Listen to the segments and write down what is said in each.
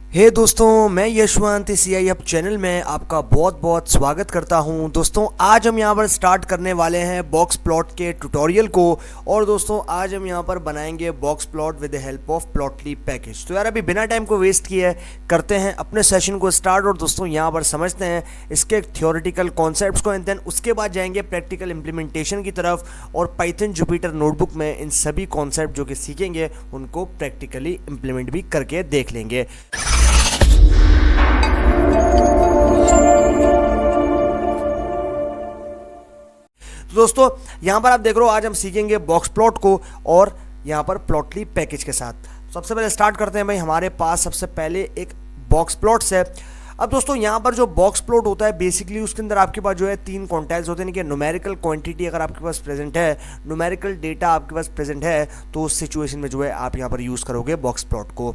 हे दोस्तों, मैं यशवंत सीआई अब चैनल में आपका बहुत बहुत स्वागत करता हूं। दोस्तों, आज हम यहां पर स्टार्ट करने वाले हैं बॉक्स प्लॉट के ट्यूटोरियल को। और दोस्तों, आज हम यहां पर बनाएंगे box plot with the help of Plotly package. तो यार अभी बिना टाइम को वेस्ट किए करते हैं अपने सेशन को स्टार्ट। और दोस्तों, यहां पर समझते हैं इसके थ्योरेटिकल कॉन्सेप्ट्स को, एंड देन उसके बाद जाएंगे प्रैक्टिकल इम्प्लीमेंटेशन की तरफ। और पाइथन जुपिटर नोटबुक में इन सभी कॉन्सेप्ट जो कि सीखेंगे उनको प्रैक्टिकली इम्प्लीमेंट भी करके देख लेंगे। तो दोस्तों, यहां पर आप देख रहे हो आज हम सीखेंगे बॉक्स प्लॉट को और यहां पर प्लॉटली पैकेज के साथ। सबसे पहले स्टार्ट करते हैं भाई, हमारे पास सबसे पहले एक बॉक्स प्लॉट्स है। अब दोस्तों, यहां पर जो बॉक्स प्लॉट होता है बेसिकली उसके अंदर आपके पास जो है तीन कॉन्टेक्स्ट होते हैं कि न्यूमेरिकल क्वांटिटी अगर आपके पास प्रेजेंट है, न्यूमेरिकल डेटा आपके पास प्रेजेंट है, तो उस सिचुएशन में जो है आप यहां पर यूज करोगे बॉक्स प्लॉट को।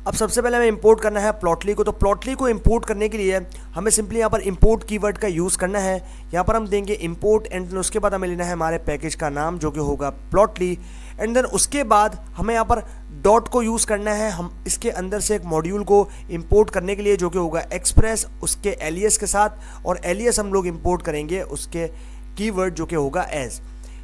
अब सबसे पहले हमें इंपोर्ट करना है प्लॉटली को। तो प्लॉटली को इंपोर्ट करने के लिए हमें सिंपली यहाँ पर इंपोर्ट कीवर्ड का यूज़ करना है। यहाँ पर हम देंगे इंपोर्ट, एंड उसके बाद हमें लेना है हमारे पैकेज का नाम जो कि होगा प्लॉटली। एंड देन उसके बाद हमें यहाँ पर डॉट को यूज़ करना है हम इसके अंदर से एक मॉड्यूल को इंपोर्ट करने के लिए जो कि होगा एक्सप्रेस, उसके एलियस के साथ। और एलियस हम लोग इंपोर्ट करेंगे उसके कीवर्ड जो कि होगा एज,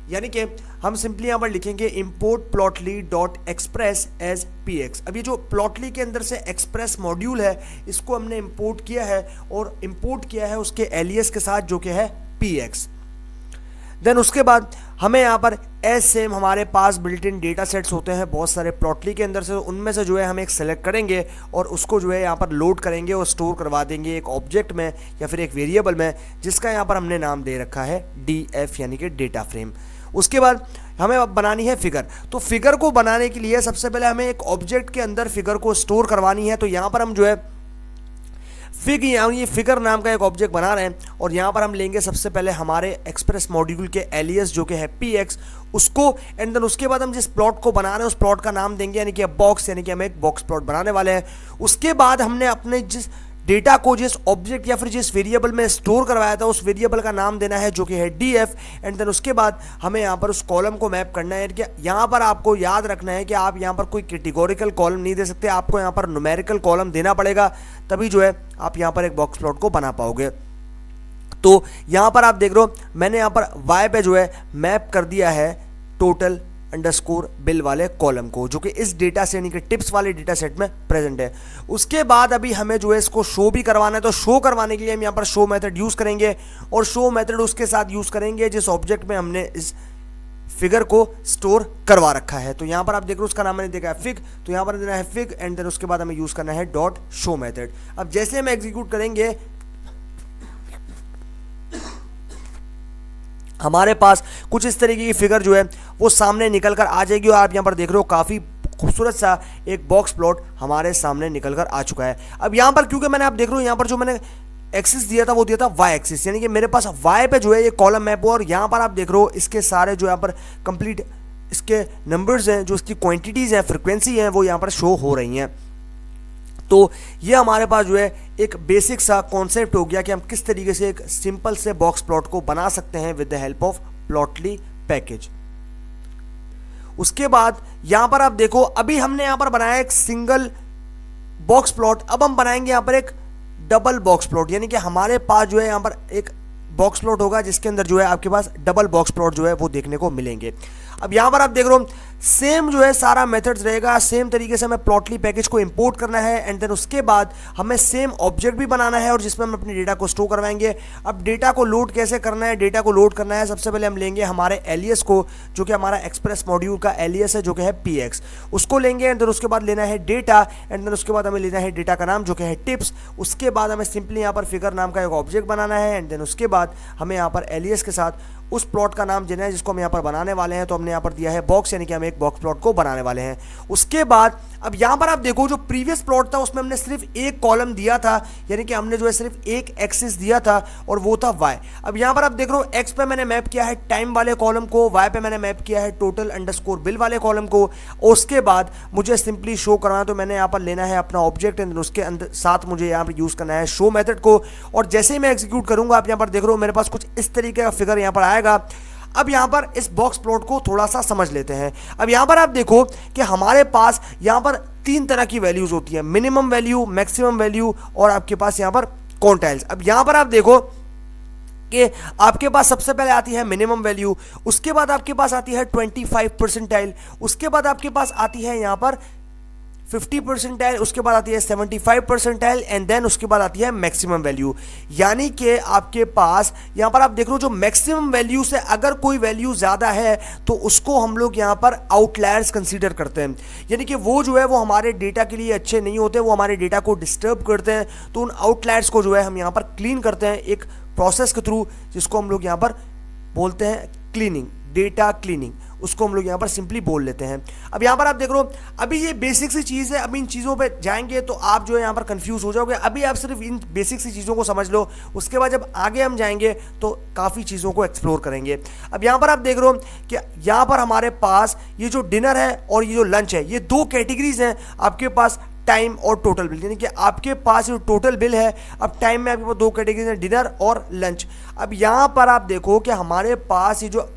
यानी कि हम सिंपली यहाँ पर लिखेंगे import plotly dot express as px। अब ये जो प्लॉटली के अंदर से एक्सप्रेस मॉड्यूल है इसको हमने इंपोर्ट किया है और इंपोर्ट किया है उसके एलियस के साथ जो कि है px। देन उसके बाद हमें यहाँ पर एज सेम हमारे पास बिल्ट इन डेटा सेट्स होते हैं बहुत सारे प्लॉटली के अंदर से, उनमें से जो है हम एक सेलेक्ट करेंगे और उसको जो है यहाँ पर लोड करेंगे और स्टोर करवा देंगे एक ऑब्जेक्ट में या फिर एक वेरिएबल में, जिसका यहाँ पर हमने नाम दे रखा है df यानी कि डेटा फ्रेम। उसके बाद हमें अब बनानी है फिगर। तो फिगर को बनाने के लिए सबसे पहले हमें एक ऑब्जेक्ट के अंदर फिगर को स्टोर करवानी है। तो यहाँ पर हम जो है ये फिगर नाम का एक ऑब्जेक्ट बना रहे हैं और यहाँ पर हम लेंगे सबसे पहले हमारे एक्सप्रेस मॉड्यूल के एलियस जो कि है px उसको। एंड देन उसके बाद हम जिस प्लॉट को बना रहे हैं उस प्लॉट का नाम देंगे यानी कि बॉक्स, यानी कि हम एक बॉक्स प्लॉट बनाने वाले हैं। उसके बाद हमने अपने जिस डेटा को जिस ऑब्जेक्ट या फिर जिस वेरिएबल में स्टोर करवाया था उस वेरिएबल का नाम देना है जो कि है df। एंड देन उसके बाद हमें यहाँ पर उस कॉलम को मैप करना है कि यहाँ पर आपको याद रखना है कि आप यहाँ पर कोई कैटेगोरिकल कॉलम नहीं दे सकते, आपको यहाँ पर न्यूमेरिकल कॉलम देना पड़ेगा, तभी जो है आप यहाँ पर एक बॉक्स प्लॉट को बना पाओगे। तो यहाँ पर आप देख रहे हो मैंने यहाँ पर y पे जो है मैप कर दिया है टोटल अंडरस्कोर बिल वाले कॉलम को जो कि इस डेटा से यानी कि टिप्स वाले डेटा सेट में प्रेजेंट है। उसके बाद अभी हमें जो है इसको शो भी करवाना है। तो शो करवाने के लिए हम यहाँ पर शो मेथड यूज करेंगे और शो मेथड उसके साथ यूज करेंगे जिस ऑब्जेक्ट में हमने इस फिगर को स्टोर करवा रखा है। तो यहाँ पर आप देख रहे हो उसका नाम मैंने देखा है फिग, तो यहाँ पर देना है फिग एंड देन उसके बाद हमें यूज करना है डॉट शो मेथड। अब जैसे हम एग्जीक्यूट करेंगे हमारे पास कुछ इस तरीके की फिगर जो है वो सामने निकल कर आ जाएगी और आप यहाँ पर देख रहे हो काफ़ी खूबसूरत सा एक बॉक्स प्लॉट हमारे सामने निकल कर आ चुका है। अब यहाँ पर क्योंकि मैंने आप देख रहे हो यहाँ पर जो मैंने एक्सिस दिया था वो दिया था वाई एक्सिस, यानी कि मेरे पास वाई पे जो है ये कॉलम मैप हुआ और यहाँ पर आप देख रहे हो इसके सारे जो यहाँ पर कंप्लीट इसके नंबर्स हैं, जो इसकी क्वान्टिटीज़ हैं, फ्रिक्वेंसी हैं, वो यहाँ पर शो हो रही हैं। तो ये हमारे पास जो है एक बेसिक सा कॉन्सेप्ट हो गया कि हम किस तरीके से एक सिंपल से बॉक्स प्लॉट को बना सकते हैं with the help of Plotly package. उसके बाद यहां पर आप देखो अभी हमने यहां पर बनाया एक सिंगल बॉक्स प्लॉट, अब हम बनाएंगे यहां पर एक डबल बॉक्स प्लॉट, यानी कि हमारे पास जो है यहां पर एक बॉक्स प्लॉट होगा जिसके अंदर जो है आपके पास डबल बॉक्स प्लॉट जो है वो देखने को मिलेंगे। अब यहां पर आप देख रहे हो सेम जो है सारा मेथड्स रहेगा, सेम तरीके से हमें प्लॉटली पैकेज को इंपोर्ट करना है एंड देन उसके बाद हमें सेम ऑब्जेक्ट भी बनाना है और जिसमें हम अपने डेटा को स्टोर करवाएंगे। अब डेटा को लोड कैसे करना है, डेटा को लोड करना है सबसे पहले हम लेंगे हमारे एलियस को जो कि हमारा एक्सप्रेस मॉड्यूल का एलियस है जो कि है px, उसको लेंगे एंड देन उसके बाद लेना है डेटा एंड देन उसके बाद हमें लेना है डेटा का नाम जो कि है टिप्स। उसके बाद हमें सिंपली यहाँ पर फिगर नाम का एक ऑब्जेक्ट बनाना है एंड देन उसके बाद हमें यहाँ पर एलियस के साथ उस प्लॉट का नाम देना है जिसको हम यहाँ पर बनाने वाले हैं। तो हमने यहाँ पर दिया है बॉक्स, यानी कि हम एक बॉक्स प्लॉट को बनाने वाले हैं। उसके बाद अब यहाँ पर आप देखो जो प्रीवियस प्लॉट था उसमें हमने सिर्फ एक कॉलम दिया था, यानी कि हमने जो है सिर्फ एक एक्सिस दिया था और वो था y। अब यहाँ पर आप देख रहे हो एक्स पे मैंने मैप किया है टाइम वाले कॉलम को, y पे मैंने मैप किया है टोटल अंडरस्कोर बिल वाले कॉलम को। उसके बाद मुझे सिंपली शो करना है तो मैंने यहाँ पर लेना है अपना ऑब्जेक्ट एंड उसके अंदर साथ मुझे यहाँ पर यूज करना है शो मेथड को। और जैसे ही मैं एग्जीक्यूट करूंगा आप यहाँ पर देख रहे हो मेरे पास कुछ इस तरीके का फिगर यहाँ पर आएगा। अब यहाँ पर इस बॉक्स प्लॉट को थोड़ा सा समझ लेते हैं। अब यहाँ पर आप देखो कि हमारे पास यहाँ पर तीन तरह की वैल्यूज होती है, मिनिमम वैल्यू, मैक्सिमम वैल्यू और आपके पास यहाँ पर क्वांटाइल्स। अब यहाँ पर आप देखो कि आपके पास सबसे पहले आती है मिनिमम वैल्यू, उसके बाद आपके पास आती है 25 परसेंटाइल, उसके बाद आपके पास आती है यहाँ पर 50 परसेंटाइल, उसके बाद आती है 75 परसेंटाइल एंड देन उसके बाद आती है मैक्सिमम वैल्यू। यानी कि आपके पास यहाँ पर आप देख रहे हो जो मैक्सिमम वैल्यू से अगर कोई वैल्यू ज़्यादा है तो उसको हम लोग यहाँ पर आउटलायर्स कंसीडर करते हैं, यानी कि वो जो है वो हमारे डेटा के लिए अच्छे नहीं होते, वो हमारे डेटा को डिस्टर्ब करते हैं। तो उन आउटलायर्स को जो है हम यहाँ पर क्लीन करते हैं एक प्रोसेस के थ्रू, जिसको हम लोग यहाँ पर बोलते हैं क्लीनिंग, डेटा क्लीनिंग, उसको हम लोग यहाँ पर सिंपली बोल लेते हैं। अब यहाँ पर आप देख रहे हो अभी ये बेसिक सी चीज़ है, अभी इन चीज़ों पे जाएंगे तो आप जो है यहाँ पर कंफ्यूज हो जाओगे। अभी आप सिर्फ इन बेसिक सी चीज़ों को समझ लो, उसके बाद जब आगे हम जाएंगे तो काफ़ी चीज़ों को एक्सप्लोर करेंगे। अब यहाँ पर आप देख रहे हो कि यहाँ पर हमारे पास ये जो डिनर है और ये जो लंच है, ये दो कैटेगरीज हैं आपके पास, टाइम और टोटल बिल। यानी कि आपके पास जो टोटल बिल है, अब टाइम में आपके पास दो कैटेगरीज हैं, डिनर और लंच। अब यहाँ पर आप देखो कि हमारे पास ये जो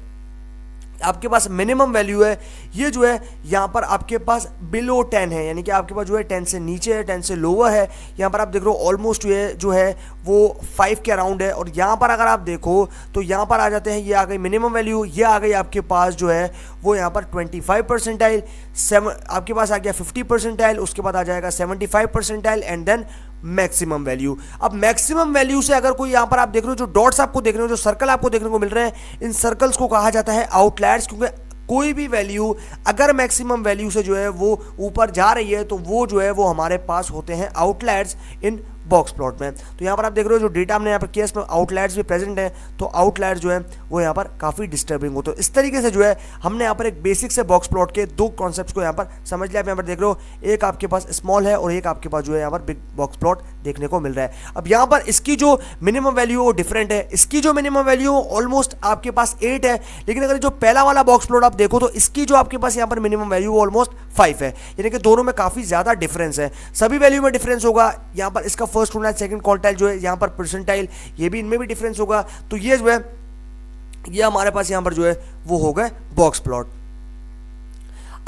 आपके पास मिनिमम वैल्यू है, ये जो है यहाँ पर आपके पास बिलो 10 है, यानी कि आपके पास जो है 10 से नीचे है, 10 से लोअर है। यहाँ पर आप देख रहे हो ऑलमोस्ट ये जो है वो 5 के अराउंड है। और यहाँ पर अगर आप देखो तो यहाँ पर आ जाते हैं, ये आ गई मिनिमम वैल्यू, ये आ गई आपके पास जो है वो यहाँ पर 25 परसेंटाइल, आपके पास आ गया 50 परसेंटाइल, उसके बाद आ जाएगा 75 percentile and then maximum value. अब मैक्सिमम वैल्यू से अगर कोई यहाँ पर आप देख रहे हो जो डॉट्स आपको देख रहे हो, जो सर्कल आपको देखने को मिल रहे हैं, इन सर्कल्स को कहा जाता है आउटलायर्स, क्योंकि कोई भी वैल्यू अगर मैक्सिमम वैल्यू से जो है वो ऊपर जा रही है तो वो जो है वो हमारे पास होते हैं आउटलायर्स इन बॉक्स प्लॉट में। तो यहाँ पर आप देख रहे हो जो डेटा हमने यहाँ पर केस में आउटलायर्स भी प्रेजेंट है, तो आउटलायर्स जो है वो यहाँ पर काफ़ी डिस्टर्बिंग हो। तो इस तरीके से जो है हमने यहाँ पर एक बेसिक से बॉक्स प्लॉट के दो कॉन्सेप्ट्स को यहाँ पर समझ लिया। आप यहाँ पर देख रहे हो एक आपके पास स्मॉल है और एक आपके पास जो है यहाँ पर बिग बॉक्स प्लॉट देखने को मिल रहा है। अब यहाँ पर इसकी जो मिनिमम वैल्यू वो डिफरेंट है, इसकी जो मिनिमम वैल्यू ऑलमोस्ट आपके पास 8 है, लेकिन अगर जो पहला वाला बॉक्स प्लॉट आप देखो तो इसकी जो आपके पास यहाँ पर मिनिमम वैल्यू वो ऑलमोस्ट 5 है, यानी कि दोनों में काफ़ी ज़्यादा डिफरेंस है। सभी वैल्यू में डिफरेंस होगा, यहाँ पर इसका फर्स्ट होना है, सेकंड क्वार्टाइल जो है यहाँ पर परसेंटाइल, ये भी इनमें भी डिफरेंस होगा। तो ये जो है ये हमारे पास यहाँ पर जो है वो हो गए बॉक्स प्लॉट।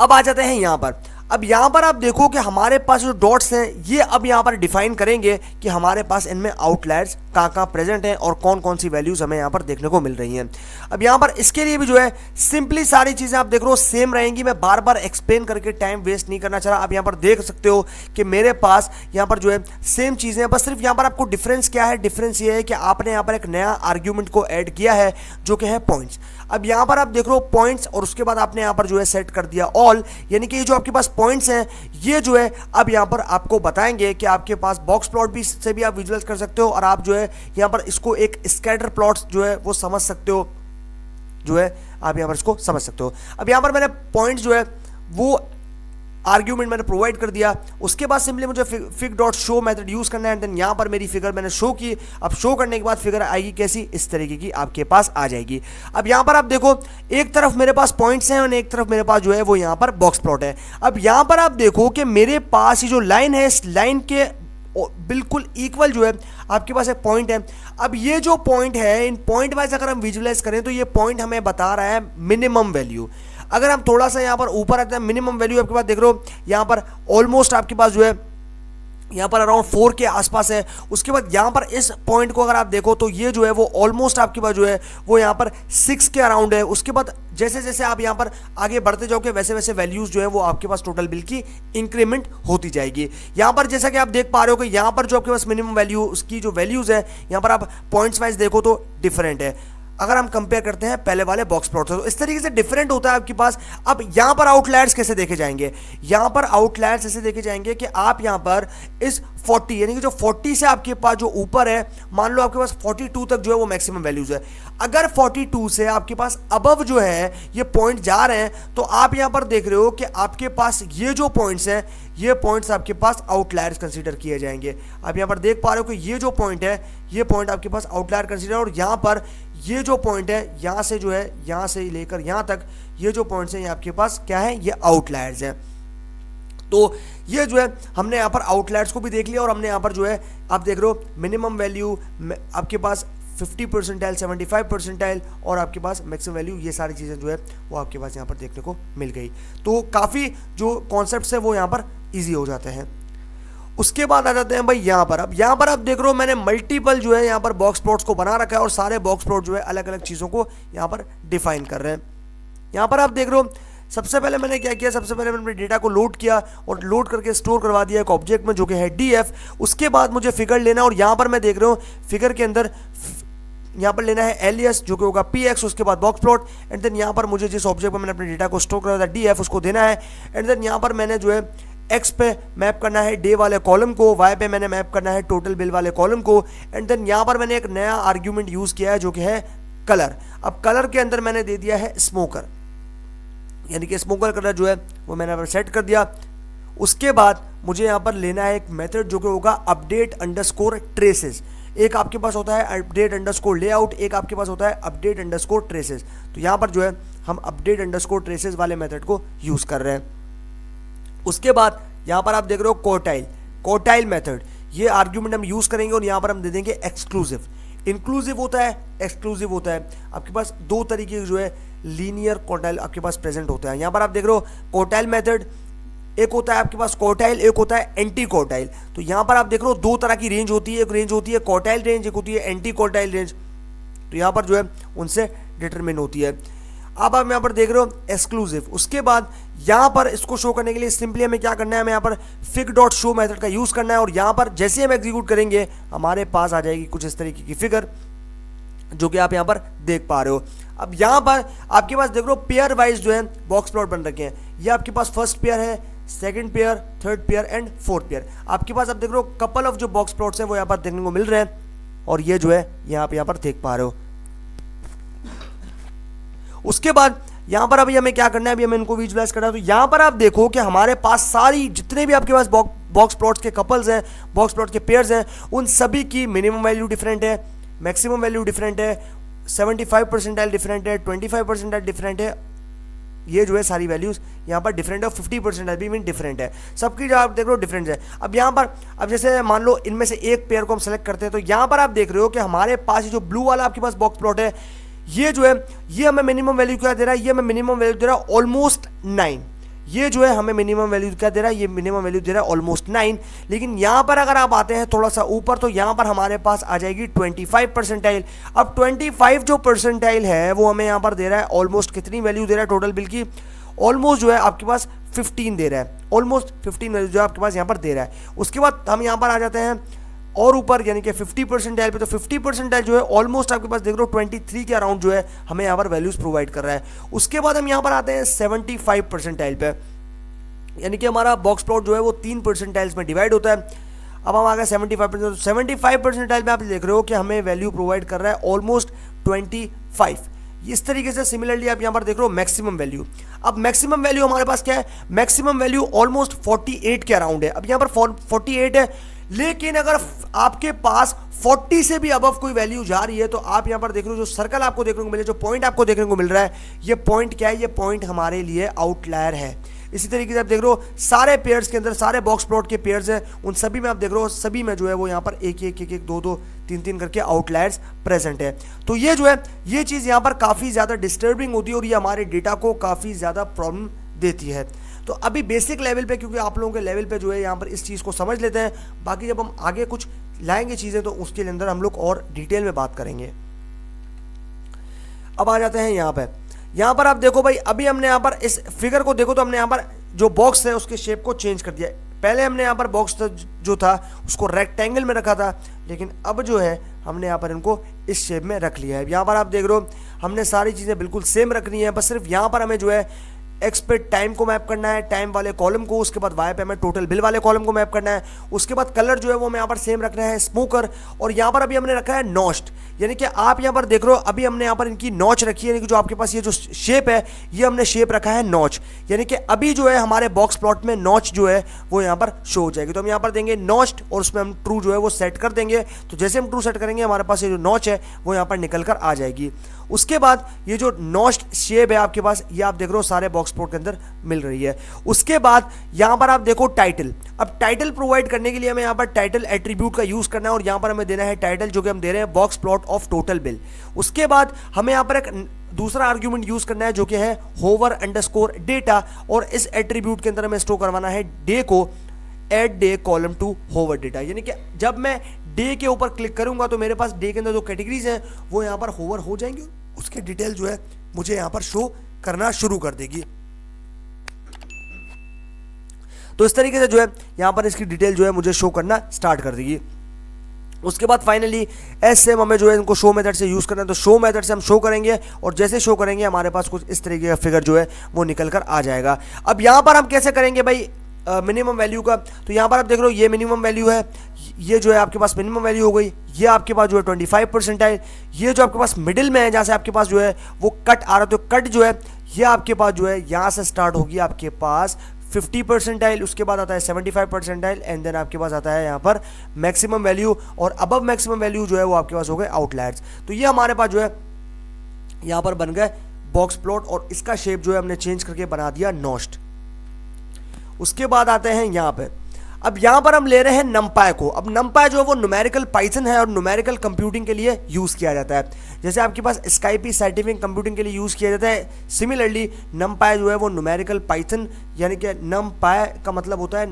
अब आ जाते हैं यहाँ पर। अब यहाँ पर आप देखो कि हमारे पास जो डॉट्स हैं ये अब यहाँ पर डिफाइन करेंगे कि हमारे पास इनमें आउटलायर्स कहाँ प्रेजेंट हैं और कौन कौन सी वैल्यूज हमें यहाँ पर देखने को मिल रही हैं। अब यहाँ पर इसके लिए भी जो है सिंपली सारी चीज़ें आप देख रहे हो सेम रहेंगी, मैं बार बार एक्सप्लेन करके टाइम वेस्ट नहीं करना चाह रहा। आप यहाँ पर देख सकते हो कि मेरे पास यहाँ पर जो है सेम चीज़ें हैं, बस सिर्फ यहाँ पर आपको डिफरेंस क्या है, डिफरेंस ये है कि आपने यहाँ पर एक नया आर्ग्यूमेंट को ऐड किया है जो कि है पॉइंट्स। अब यहाँ पर आप देख रहे हो पॉइंट्स और उसके बाद आपने यहाँ पर जो है सेट कर दिया ऑल, यानी कि ये जो आपके पास पॉइंट्स हैं ये जो है अब यहाँ पर आपको बताएंगे कि आपके पास बॉक्स प्लॉट भी से भी आप विजुअलाइज कर सकते हो और आप जो है यहाँ पर इसको एक स्कैटर प्लॉट्स जो है वो समझ सकते हो, जो है आप यहाँ पर इसको समझ सकते हो। अब यहाँ पर मैंने पॉइंट्स जो है वो आर्ग्यूमेंट मैंने प्रोवाइड कर दिया, उसके बाद सिंपली मुझे fig dot show method use करना है एंड देन यहाँ पर मेरी फिगर मैंने शो की। अब शो करने के बाद फिगर आएगी कैसी, इस तरीके की आपके पास आ जाएगी। अब यहाँ पर आप देखो एक तरफ मेरे पास पॉइंट्स हैं और एक तरफ मेरे पास जो है वो यहाँ पर बॉक्स प्लॉट है। अब यहाँ पर आप देखो कि मेरे पास ये जो लाइन है इस लाइन के बिल्कुल इक्वल जो है आपके पास एक पॉइंट है। अब ये जो पॉइंट है इन पॉइंट वाइज अगर हम विजुअलाइज करें तो ये पॉइंट हमें बता रहा है मिनिमम वैल्यू। अगर हम थोड़ा सा यहाँ पर ऊपर आते हैं मिनिमम वैल्यू आपके पास देख रहे हो यहाँ पर ऑलमोस्ट आपके पास जो है यहाँ पर अराउंड 4 के आसपास है। उसके बाद यहाँ पर इस पॉइंट को अगर आप देखो तो ये जो है वो ऑलमोस्ट आपके पास जो है वो यहाँ पर 6 के अराउंड है। उसके बाद जैसे जैसे आप यहाँ पर आगे बढ़ते जाओगे वैसे वैसे वैल्यूज जो है वो आपके पास टोटल बिल की इंक्रीमेंट होती जाएगी। यहाँ पर जैसा कि आप देख पा रहे हो कि यहाँ पर जो आपके पास मिनिमम वैल्यू उसकी जो वैल्यूज है यहाँ पर आप पॉइंट्स वाइज देखो तो डिफरेंट है अगर हम कंपेयर करते हैं पहले वाले बॉक्स प्लॉट से, तो इस तरीके से डिफरेंट होता है आपके पास। अब यहाँ पर आउटलायर्स कैसे देखे जाएंगे, यहाँ पर आउटलायर्स ऐसे देखे जाएंगे कि आप यहाँ पर इस 40 यानी कि जो 40 से आपके पास जो ऊपर है, मान लो आपके पास 42 तक जो है वो मैक्सिमम वैल्यूज है। अगर 42 से आपके पास अबव जो है ये पॉइंट जा रहे हैं तो आप यहाँ पर देख रहे हो कि आपके पास ये जो पॉइंट्स हैं ये पॉइंट्स आपके पास आउटलायर्स कंसीडर किए जाएंगे। आप यहाँ पर देख पा रहे हो कि ये जो पॉइंट है ये पॉइंट आपके पास आउटलायर कंसीडर, और यहाँ पर ये जो पॉइंट है यहाँ से जो है यहाँ से लेकर यहाँ तक ये जो पॉइंट्स हैं ये आपके पास क्या है, ये आउटलायर्स हैं। तो ये जो है हमने यहाँ पर आउटलायर्स को भी देख लिया और हमने यहाँ पर जो है आप देख रहे हो मिनिमम वैल्यू आपके पास 50%, 75% और आपके पास मैक्सिमम वैल्यू, ये सारी चीज़ें जो है वो आपके पास यहाँ पर देखने को मिल गई। तो काफ़ी जो कॉन्सेप्ट्स है वो यहाँ पर ईजी हो जाते हैं। उसके बाद आ जाते हैं भाई यहाँ पर। अब यहाँ पर आप देख रहे हो मैंने मल्टीपल जो है यहाँ पर बॉक्स प्लॉट्स को बना रखा है और सारे बॉक्स प्लॉट जो है अलग अलग चीज़ों को यहाँ पर डिफाइन कर रहे हैं। यहाँ पर आप देख रहे हो सबसे पहले मैंने क्या किया, सबसे पहले मैंने अपने डेटा को लोड किया और लोड करके स्टोर करवा दिया एक ऑब्जेक्ट में जो कि है DF। उसके बाद मुझे फिगर लेना और यहाँ पर मैं देख रहा हूँ फिगर के अंदर यहाँ पर लेना है LES जो कि होगा PX, उसके बाद बॉक्स प्लॉट एंड देन यहाँ पर मुझे जिस ऑब्जेक्ट में मैंने अपने डेटा को स्टोर करवाया था DF उसको देना है एंड देन यहाँ पर मैंने जो है X पे मैप करना है डे वाले कॉलम को, Y पे मैंने मैप करना है टोटल बिल वाले कॉलम को एंड देन यहाँ पर मैंने एक नया आर्ग्यूमेंट यूज़ किया है जो कि है कलर। अब कलर के अंदर मैंने दे दिया है स्मोकर, यानी कि स्मोकर कलर जो है वो मैंने यहाँ पर सेट कर दिया। उसके बाद मुझे यहाँ पर लेना है एक मेथड जो कि होगा अपडेट अंडरस्कोर ट्रेसेस। एक आपके पास होता है अपडेट अंडरस्कोर लेआउट, एक आपके पास होता है अपडेट अंडरस्कोर ट्रेसेस। तो यहाँ पर जो है हम अपडेट अंडरस्कोर ट्रेसेस वाले मेथड को यूज़ कर रहे हैं। उसके बाद यहाँ पर आप देख रहे हो कोटाइल मेथड, ये आर्ग्यूमेंट हम यूज़ करेंगे और यहाँ पर हम दे देंगे एक्सक्लूसिव। इंक्लूसिव होता है, एक्सक्लूसिव होता है। आपके पास दो तरीके जो है लीनियर कोटाइल आपके पास प्रेजेंट होता है। यहाँ पर आप देख रहे हो कोटाइल मेथड, एक होता है आपके पास कोटाइल, एक होता है एंटी कोटाइल। तो यहाँ पर आप देख रहे हो दो तरह की रेंज होती है, एक रेंज होती है कोटाइल रेंज, एक होती है एंटी कोटाइल रेंज। तो यहाँ पर जो है उनसे डिटरमिन होती है। अब आप यहाँ पर देख रहे हो एक्सक्लूसिव। उसके बाद यहाँ पर इसको शो करने के लिए सिंपली हमें क्या करना है, हमें यहाँ पर फिग डॉट शो मेथड का यूज़ करना है और यहाँ पर जैसे हम एग्जीक्यूट करेंगे हमारे पास आ जाएगी कुछ इस तरीके की फिगर जो कि आप यहाँ पर देख पा रहे हो। अब यहाँ पर आपके पास देख रहे हो पेयर वाइज जो है बॉक्स प्लॉट बन रखे हैं। ये आपके पास फर्स्ट पेयर है, second pair, third pair and fourth pair. आपके पास आप देख रहे हो कपल ऑफ जो बॉक्स प्लॉट्स हैं वो यहाँ पर देखने को मिल रहे हैं और ये जो है यहाँ पर देख पा रहे हो। उसके बाद यहाँ पर अभी हमें क्या करना है, अभी हमें इनको विजुअलाइज करना है। तो यहाँ पर आप देखो कि हमारे पास सारी जितने भी आपके पास बॉक्स प्लॉट्स के कपल्स हैं, बॉक्स प्लॉट के पेयर्स हैं, उन सभी की मिनिमम वैल्यू डिफरेंट है, मैक्सिमम वैल्यू डिफरेंट है, 75% डिफरेंट है, 25% डिफरेंट है। ये जो है सारी वैल्यूज यहाँ पर डिफरेंट है, 50% भी मीन डिफरेंट है। सबकी जो आप देख रहे हो डिफरेंट है। अब यहाँ पर अब जैसे मान लो इनमें से एक पेयर को हम सेलेक्ट करते हैं तो यहाँ पर आप देख रहे हो कि हमारे पास ये जो ब्लू वाला आपके पास बॉक्स प्लॉट है, ये जो है ये हमें मिनिमम वैल्यू क्या दे रहा है, ये हमें मिनिमम वैल्यू दे रहा है ऑलमोस्ट 9। ये जो है हमें मिनिमम वैल्यू क्या दे रहा है, ये मिनिमम वैल्यू दे रहा है ऑलमोस्ट 9। लेकिन यहाँ पर अगर आप आते हैं थोड़ा सा ऊपर तो यहाँ पर हमारे पास आ जाएगी 25%। अब 25 जो परसेंटाइल है वो हमें यहाँ पर दे रहा है ऑलमोस्ट कितनी वैल्यू दे रहा है टोटल बिल की, ऑलमोस्ट जो है आपके पास 15 दे रहा है, ऑलमोस्ट 15 वैल्यू जो आपके पास यहाँ पर दे रहा है। उसके बाद हम यहाँ पर आ जाते हैं और ऊपर यानी कि 50% पे। तो 50% जो है ऑलमोस्ट आपके पास देख लो 23 के अराउंड जो है हमें यहाँ पर वैल्यूज प्रोवाइड कर रहा है। उसके बाद हम यहाँ पर आते हैं 75% पे, यानी कि हमारा बॉक्स प्लॉट जो है वो 3 परसेंटाइल्स में डिवाइड होता है। अब हम आ गए 75%। 75% में आप देख रहे हो कि हमें वैल्यू प्रोवाइड कर रहा है ऑलमोस्ट 25। इस तरीके से सिमिलरली आप यहाँ पर देख रहे हो मैक्सिमम वैल्यू। अब मैक्सिमम वैल्यू हमारे पास क्या है, मैक्सिमम वैल्यू ऑलमोस्ट 48 के अराउंड है। अब यहाँ पर 48 है, लेकिन अगर आपके पास 40 से भी अबव कोई वैल्यू जा रही है तो आप यहाँ पर देख रहे हो जो सर्कल आपको देखने को मिले, जो पॉइंट आपको देखने को मिल रहा है, ये पॉइंट क्या है, ये पॉइंट हमारे लिए आउटलायर है। इसी तरीके से आप देख रहे हो सारे पेयर्स के अंदर सारे बॉक्स प्लॉट के पेयर्स हैं, उन सभी में आप देख रहे हो सभी में जो है वो यहाँ पर एक एक एक एक दो दो तीन तीन करके आउटलायर्स प्रेजेंट है। तो ये जो है ये चीज़ यहाँ पर काफ़ी ज़्यादा डिस्टर्बिंग होती है और ये हमारे डेटा को काफ़ी ज़्यादा प्रॉब्लम देती है। तो अभी बेसिक लेवल पे, क्योंकि आप लोगों के लेवल पे जो है यहाँ पर इस चीज़ को समझ लेते हैं, बाकी जब हम आगे कुछ लाएंगे चीज़ें तो उसके अंदर हम लोग और डिटेल में बात करेंगे। अब आ जाते हैं यहाँ पर आप देखो भाई, अभी हमने यहाँ पर इस फिगर को देखो तो हमने यहाँ पर जो बॉक्स है उसके शेप को चेंज कर दिया। पहले हमने यहाँ पर बॉक्स जो था उसको रेक्टेंगल में रखा था, लेकिन अब जो है हमने यहाँ पर इनको इस शेप में रख लिया है। यहाँ पर आप देख रहे हो हमने सारी चीज़ें बिल्कुल सेम रखनी है, बस सिर्फ यहाँ पर हमें जो है एक्स पे टाइम को मैप करना है, टाइम वाले कॉलम को, उसके बाद वाई पे हमें टोटल बिल वाले कॉलम को मैप करना है। उसके बाद कलर जो है वो हमें यहाँ पर सेम रखना है, स्मोकर। और यहाँ पर अभी हमने रखा है नॉच्ड, यानी कि आप यहाँ पर देख रहे हो अभी हमने यहाँ पर इनकी नॉच रखी है, यानी कि जो आपके पास ये जो शेप है ये हमने शेप रखा है नॉच, यानी कि अभी जो है हमारे बॉक्स प्लॉट में नॉच जो है वो यहाँ पर शो हो जाएगी। तो हम यहाँ पर देंगे नॉच्ड और उसमें हम ट्रू जो है वो सेट कर देंगे। तो जैसे हम ट्रू सेट करेंगे हमारे पास ये जो नॉच है वो यहाँ पर निकल कर आ जाएगी। उसके बाद ये जो नॉस्ट शेप है आपके पास, ये आप देख रहे हो सारे बॉक्स प्लॉट के अंदर मिल रही है। उसके बाद यहाँ पर आप देखो टाइटल। अब टाइटल प्रोवाइड करने के लिए हमें यहाँ पर टाइटल एट्रीब्यूट का यूज करना है और यहाँ पर हमें देना है टाइटल, जो कि हम दे रहे हैं box plot of total bill. उसके बाद हमें यहाँ पर एक दूसरा आर्ग्यूमेंट यूज करना है जो कि है होवर अंडरस्कोर डेटा, और इस एट्रीब्यूट के अंदर हमें स्टोर करवाना है डे को add day column to hover data. यानी कि जब मैं डे के ऊपर क्लिक करूंगा तो मेरे पास डे के अंदर जो कैटेगरीज हैं वो यहाँ पर होवर हो जाएंगी, उसके डिटेल जो है मुझे यहाँ पर शो करना शुरू कर देगी। तो इस तरीके से जो है यहाँ पर इसकी डिटेल जो है मुझे शो करना स्टार्ट कर देगी। उसके बाद फाइनली सेम हमें जो है इनको शो मेथड से यूज करना है, तो शो मेथड से हम शो करेंगे और जैसे शो करेंगे हमारे पास कुछ इस तरीके का फिगर जो है वो निकल कर आ जाएगा। अब यहाँ पर हम कैसे करेंगे भाई मिनिमम वैल्यू का, तो यहाँ पर आप देख रहे हो ये मिनिमम वैल्यू है, ये जो है आपके पास मिनिमम वैल्यू हो गई, ये आपके पास जो है 25%, ये जो आपके पास मिडिल में है जहाँ से आपके पास जो है वो कट आ रहा है, तो कट जो है ये आपके पास जो है यहाँ से स्टार्ट होगी आपके पास 50%, उसके बाद आता है 75% एंड देन आपके पास आता है यहाँ पर मैक्सिमम वैल्यू, और अबव मैक्सिमम वैल्यू जो है वो आपके पास हो गए आउटलायर्स। तो ये हमारे पास जो है यहाँ पर बन गए बॉक्स प्लॉट और इसका शेप जो है हमने चेंज करके बना दिया नॉस्ट। उसके बाद आते हैं यहाँ पे, अब यहाँ पर हम ले रहे हैं नमपाई को। अब नमपाई जो है वो न्यूमेरिकल पाइथन है और न्यूमेरिकल कंप्यूटिंग के लिए यूज़ किया जाता है, जैसे आपके पास स्काइपी साइंटिफिक कंप्यूटिंग के लिए यूज़ किया जाता है। सिमिलरली नमपाई जो है वो न्यूमेरिकल पाइथन, यानी कि नमपाई का मतलब होता है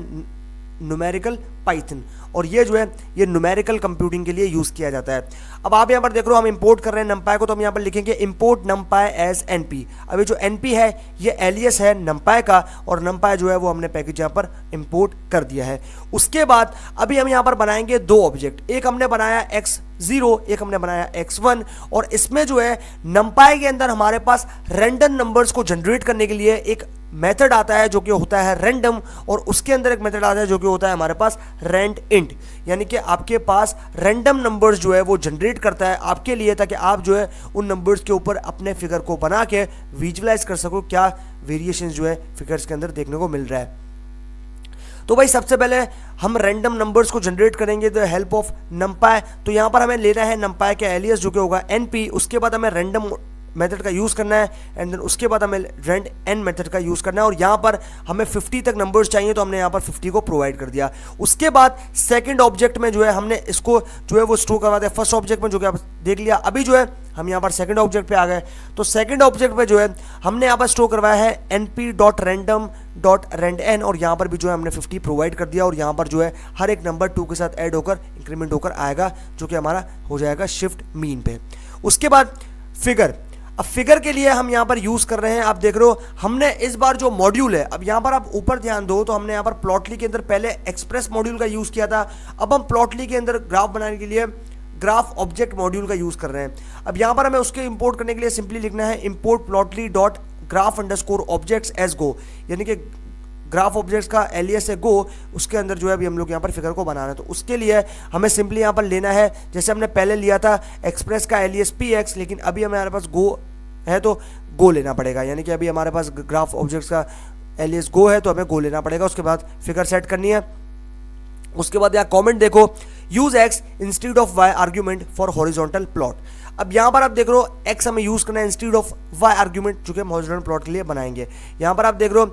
न्यूमेरिकल पाइथन, और ये जो है ये न्यूमेरिकल कंप्यूटिंग के लिए यूज़ किया जाता है। अब आप यहाँ पर देख रहे हो हम इंपोर्ट कर रहे हैं नमपाई को, तो हम यहाँ पर लिखेंगे इंपोर्ट नमपाई एज एनपी। अब ये जो एनपी है ये एलियस है नमपाई का, और नमपाई जो है वो हमने पैकेज यहाँ पर इंपोर्ट कर दिया है। उसके बाद अभी हम यहाँ पर बनाएंगे दो ऑब्जेक्ट, एक हमने बनाया x0, एक हमने बनाया x1, और इसमें जो है नमपाई के अंदर हमारे पास रैंडम नंबर्स को जनरेट करने के लिए एक मेथड आता है जो कि होता है रैंडम, और उसके अंदर एक मेथड आता है जो कि होता है हमारे पास रैंड इंट, यानी कि आपके पास रैंडम नंबर्स जो है वो जनरेट करता है आपके लिए, ताकि आप जो है उन नंबर्स के ऊपर अपने फिगर को बना के विजुअलाइज कर सको क्या वेरिएशन जो है फिगर्स के अंदर देखने को मिल रहा है। तो भाई सबसे पहले हम रैंडम नंबर्स को जनरेट करेंगे द हेल्प ऑफ नमपाई। तो यहाँ पर हमें लेना है नमपाई के एलियस जो कि होगा np, उसके बाद हमें रैंडम मेथड का यूज़ करना है एंड देन उसके बाद हमें रेंड एन मेथड का यूज़ करना है, और यहाँ पर हमें 50 तक नंबर्स चाहिए तो हमने यहाँ पर 50 को प्रोवाइड कर दिया। उसके बाद सेकंड ऑब्जेक्ट में जो है हमने इसको जो है वो स्टोर करवा दिया फर्स्ट ऑब्जेक्ट में, जो कि आप देख लिया। अभी जो है हम यहाँ पर सेकंड ऑब्जेक्ट पे आ गए, तो सेकंड ऑब्जेक्ट पे जो है हमने यहाँ पर स्टोर करवाया है np.random.randn, और यहाँ पर भी जो है हमने 50 प्रोवाइड कर दिया, और यहाँ पर जो है हर एक नंबर 2 के साथ ऐड होकर इंक्रीमेंट होकर आएगा, जो कि हमारा हो जाएगा शिफ्ट मीन पे। उसके बाद फिगर, अब फिगर के लिए हम यहाँ पर यूज़ कर रहे हैं, आप देख रहे हो हमने इस बार जो मॉड्यूल है, अब यहाँ पर आप ऊपर ध्यान दो तो हमने यहाँ पर प्लॉटली के अंदर पहले एक्सप्रेस मॉड्यूल का यूज़ किया था, अब हम प्लॉटली के अंदर ग्राफ बनाने के लिए ग्राफ ऑब्जेक्ट मॉड्यूल का यूज़ कर रहे हैं। अब यहाँ पर हमें उसके इंपोर्ट करने के लिए सिंपली लिखना है import plotly dot graph underscore objects as go, यानी कि ग्राफ ऑब्जेक्ट्स का एलियस है गो, उसके अंदर जो है अभी हम लोग यहाँ पर फिगर को बनाना है। तो उसके लिए हमें सिंपली यहाँ पर लेना है, जैसे हमने पहले लिया था एक्सप्रेस का एलियस px, लेकिन अभी हमारे पास गो है तो गो लेना पड़ेगा, यानी कि अभी हमारे पास ग्राफ ऑब्जेक्ट्स का एलियस गो है तो हमें गो लेना पड़ेगा। उसके बाद फिगर सेट करनी है। उसके बाद यहाँ कमेंट देखो, use x instead of y argument for horizontal plot. अब यहाँ पर आप देख रहे हो x हमें यूज करना है इंस्टीड ऑफ y आर्ग्यूमेंट, जो कि हम हॉरिजॉन्टल प्लॉट के लिए बनाएंगे। यहाँ पर आप देख रहे हो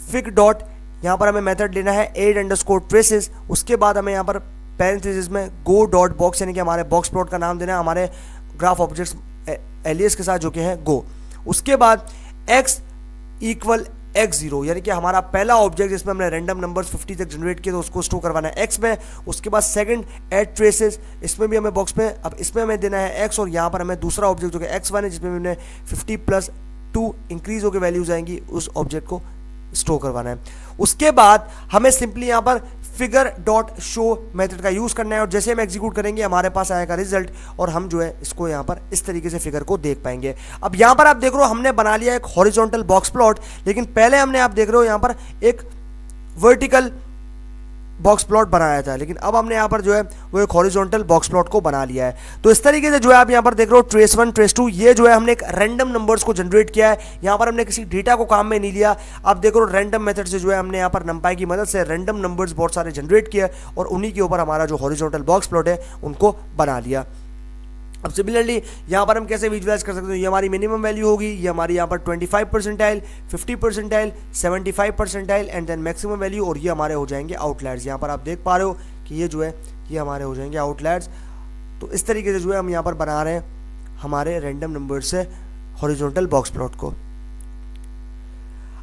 फिग डॉट, यहाँ पर हमें मेथड लेना है एड अंडरस्कोर ट्रेसेस, उसके बाद हमें यहाँ पर पैरेंथेसिस में गो डॉट बॉक्स, यानी कि हमारे बॉक्स प्लॉट का नाम देना है हमारे ग्राफ ऑब्जेक्ट्स एलियस के साथ जो कि है गो। उसके बाद x इक्वल x0, यानी कि हमारा पहला ऑब्जेक्ट जिसमें हमने रैंडम नंबर्स 50 तक जनरेट किए तो उसको स्टोर करवाना है x में। उसके बाद सेकंड ऐड ट्रेसेस, इसमें भी हमें बॉक्स में, अब इसमें हमें देना है x, और यहाँ पर हमें दूसरा ऑब्जेक्ट जो कि x1 है जिसमें हमने 50 + 2 इंक्रीज होकर वैल्यूज आएंगी, उस ऑब्जेक्ट को स्टोर करवाना है। उसके बाद हमें सिंपली यहाँ पर फिगर डॉट शो मेथड का यूज़ करना है, और जैसे हम एग्जीक्यूट करेंगे हमारे पास आएगा रिजल्ट, और हम जो है इसको यहाँ पर इस तरीके से फिगर को देख पाएंगे। अब यहाँ पर आप देख रहे हो हमने बना लिया एक हॉरिजॉन्टल बॉक्स प्लॉट, लेकिन पहले हमने आप देख रहे हो यहाँ पर एक वर्टिकल बॉक्स प्लॉट बनाया था, लेकिन अब हमने यहाँ पर जो है वो एक हॉरिजॉन्टल बॉक्स प्लॉट को बना लिया है। तो इस तरीके से जो है आप यहाँ पर देख रहे हो ट्रेस 1 ट्रेस 2, ये जो है हमने एक रैंडम नंबर्स को जनरेट किया है, यहाँ पर हमने किसी डेटा को काम में नहीं लिया। आप देख रहे हो रैंडम मेथड से जो है हमने यहाँ पर नंपाई की मदद से रैंडम नंबर्स बहुत सारे जनरेट किए और उन्हीं के ऊपर हमारा जो हॉरिजॉन्टल बॉक्स प्लॉट है उनको बना लिया। अब सिमिलरली यहाँ पर हम कैसे विजुअलाइज कर सकते हैं, ये हमारी मिनिमम वैल्यू होगी, ये हमारी यहाँ पर 25 percentile, 50 percentile, 75 percentile and then maximum value, और ये हमारे हो जाएंगे आउटलायर्स। यहाँ पर आप देख पा रहे हो कि ये जो है ये हमारे हो जाएंगे आउटलायर्स। तो इस तरीके से जो है हम यहाँ पर बना रहे हैं हमारे रैंडम नंबर से हॉरिजॉन्टल बॉक्स प्लॉट को।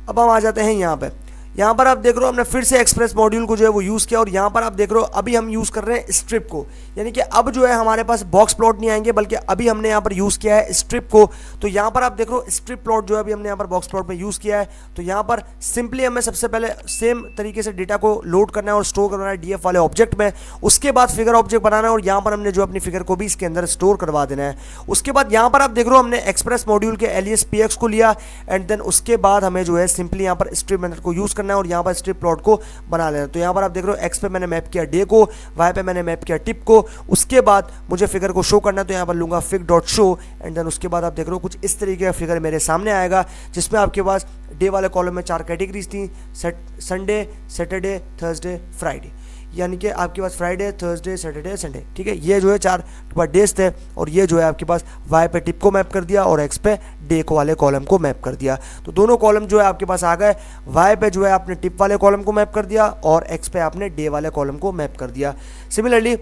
अब हम आ जाते हैं यहाँ पे, यहाँ पर आप देख रहे हो हमने फिर से एक्सप्रेस मॉड्यूल को जो है वो यूज़ किया, और यहाँ पर आप देख रहे हो अभी हम यूज़ कर रहे हैं स्ट्रिप को, यानी कि अब जो है हमारे पास बॉक्स प्लॉट नहीं आएंगे, बल्कि अभी हमने यहाँ पर यूज़ किया है स्ट्रिप को। तो यहाँ पर आप देख रहे हो स्ट्रिप प्लॉट जो है अभी हमने यहाँ पर बॉक्स प्लॉट में यूज़ किया है। तो यहाँ पर सिंपली हमें सबसे पहले सेम तरीके से डेटा को लोड करना है और स्टोर करना है DF वाले ऑब्जेक्ट में, उसके बाद फिगर ऑब्जेक्ट बनाना है और यहाँ पर हमने जो अपनी फिगर को भी इसके अंदर स्टोर करवा देना है। उसके बाद यहाँ पर आप देख रहे हो हमने एक्सप्रेस मॉड्यूल के alias px को लिया एंड देन उसके बाद हमें जो है सिंपली यहाँ पर स्ट्रिप मेथड को यूज़ करना है और यहाँ पर स्ट्रिप प्लॉट को बना लेना। तो यहाँ पर आप देख रहे हो एक्स पे मैंने मैप किया डे को, वाई पे मैंने मैप किया टिप को, उसके बाद मुझे फिगर को शो करना है तो यहाँ पर लूंगा fig dot show and then उसके बाद आप देख रहे हो कुछ इस तरीके का फिगर मेरे सामने आएगा, जिसमें आपके पास डे वाले कॉलम में 4 कैटेगरीज थी, संडे, सैटरडे, थर्सडे, फ्राइडे, यानी कि आपके पास फ्राइडे, थर्सडे, सैटरडे, संडे, ठीक है। ये जो है 4 डेज थे, और ये जो है आपके पास वाई पे टिप को मैप कर दिया और एक्स पे डे को वाले कॉलम को मैप कर दिया। तो दोनों कॉलम जो है आपके पास आ गए, वाई पे जो है आपने टिप वाले कॉलम को मैप कर दिया और एक्स पे आपने डे वाले कॉलम को मैप कर दिया। सिमिलरली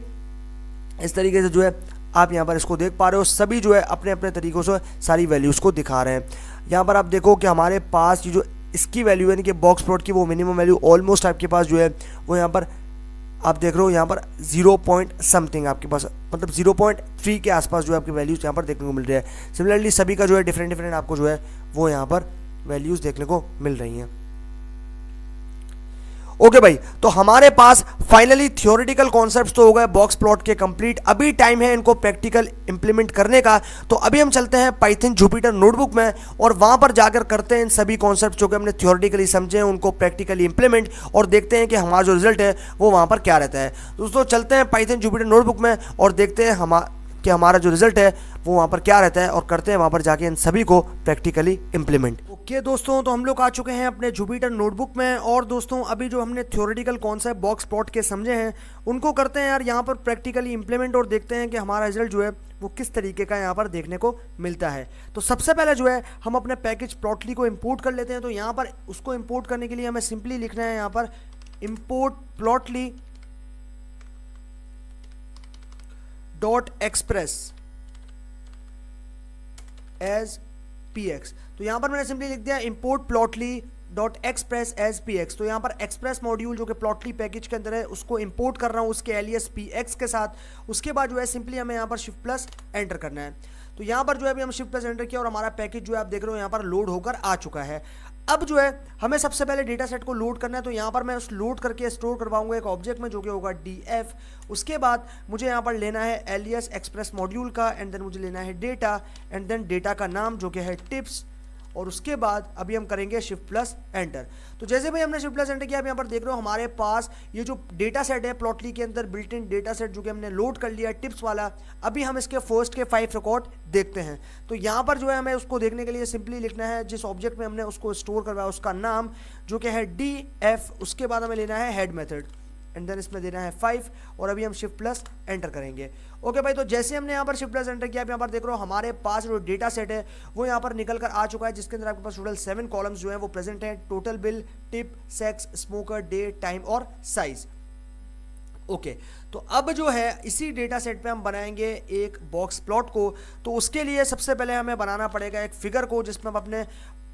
इस तरीके से जो है आप यहाँ पर इसको देख पा रहे हो, सभी जो है अपने अपने तरीक़ों से सारी वैल्यूज़ को दिखा रहे हैं। यहाँ पर आप देखो कि हमारे पास जो इसकी वैल्यू यानी कि बॉक्स प्लॉट की वो मिनिमम वैल्यू ऑलमोस्ट आपके पास जो है वो यहाँ पर आप देख रहे हो, यहाँ पर 0 पॉइंट समथिंग आपके पास, मतलब 0.3 के आसपास जो है आपकी वैल्यूज़ यहाँ पर देखने को मिल रही है। सिमिलरली सभी का जो है डिफरेंट आपको जो है वो यहाँ पर वैल्यूज़ देखने को मिल रही हैं। ओके भाई, तो हमारे पास फाइनली थियोरेटिकल कॉन्सेप्ट्स तो हो गए बॉक्स प्लॉट के कंप्लीट, अभी टाइम है इनको प्रैक्टिकल इंप्लीमेंट करने का। तो अभी हम चलते हैं पाइथन जुपिटर नोटबुक में और वहां पर जाकर करते हैं इन सभी कॉन्सेप्ट्स जो कि हमने थियोरेटिकली समझे उनको प्रैक्टिकली इंप्लीमेंट, और देखते हैं कि हमारा जो रिजल्ट है वो वहां पर क्या रहता है। दोस्तों चलते हैं पाइथन जुपिटर नोटबुक में और देखते हैं कि हमारा जो रिजल्ट है वो वहाँ पर क्या रहता है, और करते हैं वहाँ पर जाके इन सभी को प्रैक्टिकली इंप्लीमेंट। ओके दोस्तों, तो हम लोग आ चुके हैं अपने जुपिटर नोटबुक में, और दोस्तों अभी जो हमने थ्योरेटिकल कॉन्सेप्ट बॉक्स प्लॉट के समझे हैं उनको करते हैं यार यहाँ पर प्रैक्टिकली इंप्लीमेंट, और देखते हैं कि हमारा रिजल्ट जो है वो किस तरीके का यहाँ पर देखने को मिलता है। तो सबसे पहले जो है हम अपने पैकेज प्लॉटली को इम्पोर्ट कर लेते हैं। तो यहाँ पर उसको इम्पोर्ट करने के लिए हमें सिंपली लिखना है यहाँ पर import plotly dot express as px। तो यहां पर मैंने सिंपली लिख दिया import plotly dot express as px। तो यहां पर एक्सप्रेस मॉड्यूल जो कि प्लॉटली पैकेज के अंदर है उसको इंपोर्ट कर रहा हूं उसके alias px के साथ। उसके बाद जो है सिंपली हमें यहां पर शिफ्ट प्लस एंटर करना है। तो यहां पर जो है अभी हम शिफ्ट प्लस एंटर किया और हमारा पैकेज जो है आप देख रहे हो यहां पर लोड होकर आ चुका है। अब जो है हमें सबसे पहले डेटा सेट को लोड करना है। तो यहाँ पर मैं उस लोड करके स्टोर करवाऊंगा एक ऑब्जेक्ट में जो कि होगा df। उसके बाद मुझे यहाँ पर लेना है alias एक्सप्रेस मॉड्यूल का एंड देन मुझे लेना है डेटा एंड देन डेटा का नाम जो कि है टिप्स, और उसके बाद अभी हम करेंगे शिफ्ट प्लस एंटर। तो जैसे भाई हमने शिफ्ट प्लस एंटर किया, आप यहाँ पर देख रहे हो हमारे पास ये जो डेटा सेट है प्लॉटली के अंदर बिल्ट इन डेटा सेट जो कि हमने लोड कर लिया टिप्स वाला। अभी हम इसके फर्स्ट के 5 रिकॉर्ड देखते हैं। तो यहाँ पर जो है हमें उसको देखने के लिए सिंपली लिखना है जिस ऑब्जेक्ट में हमने उसको स्टोर करवाया उसका नाम जो कि है df। उसके बाद हमें लेना है हेड मेथड एंड देन इसमें देना है 5, और अभी हम शिफ्ट प्लस एंटर करेंगे। ओके भाई, तो जैसे हमने यहाँ पर शिफ्ट प्लस एंटर किया, आप यहाँ पर देख रहे हो हमारे पास जो डेटा सेट है वो यहाँ पर निकल कर आ चुका है, जिसके अंदर आपके पास टोटल 7 कॉलम्स जो है वो प्रेजेंट है। Total bill, tip, sex, smoker, day, time और साइज। ओके, तो अब जो है इसी डेटा सेट पे हम बनाएंगे एक बॉक्स प्लॉट को। तो उसके लिए सबसे पहले हमें बनाना पड़ेगा एक फिगर को जिसमें हम अपने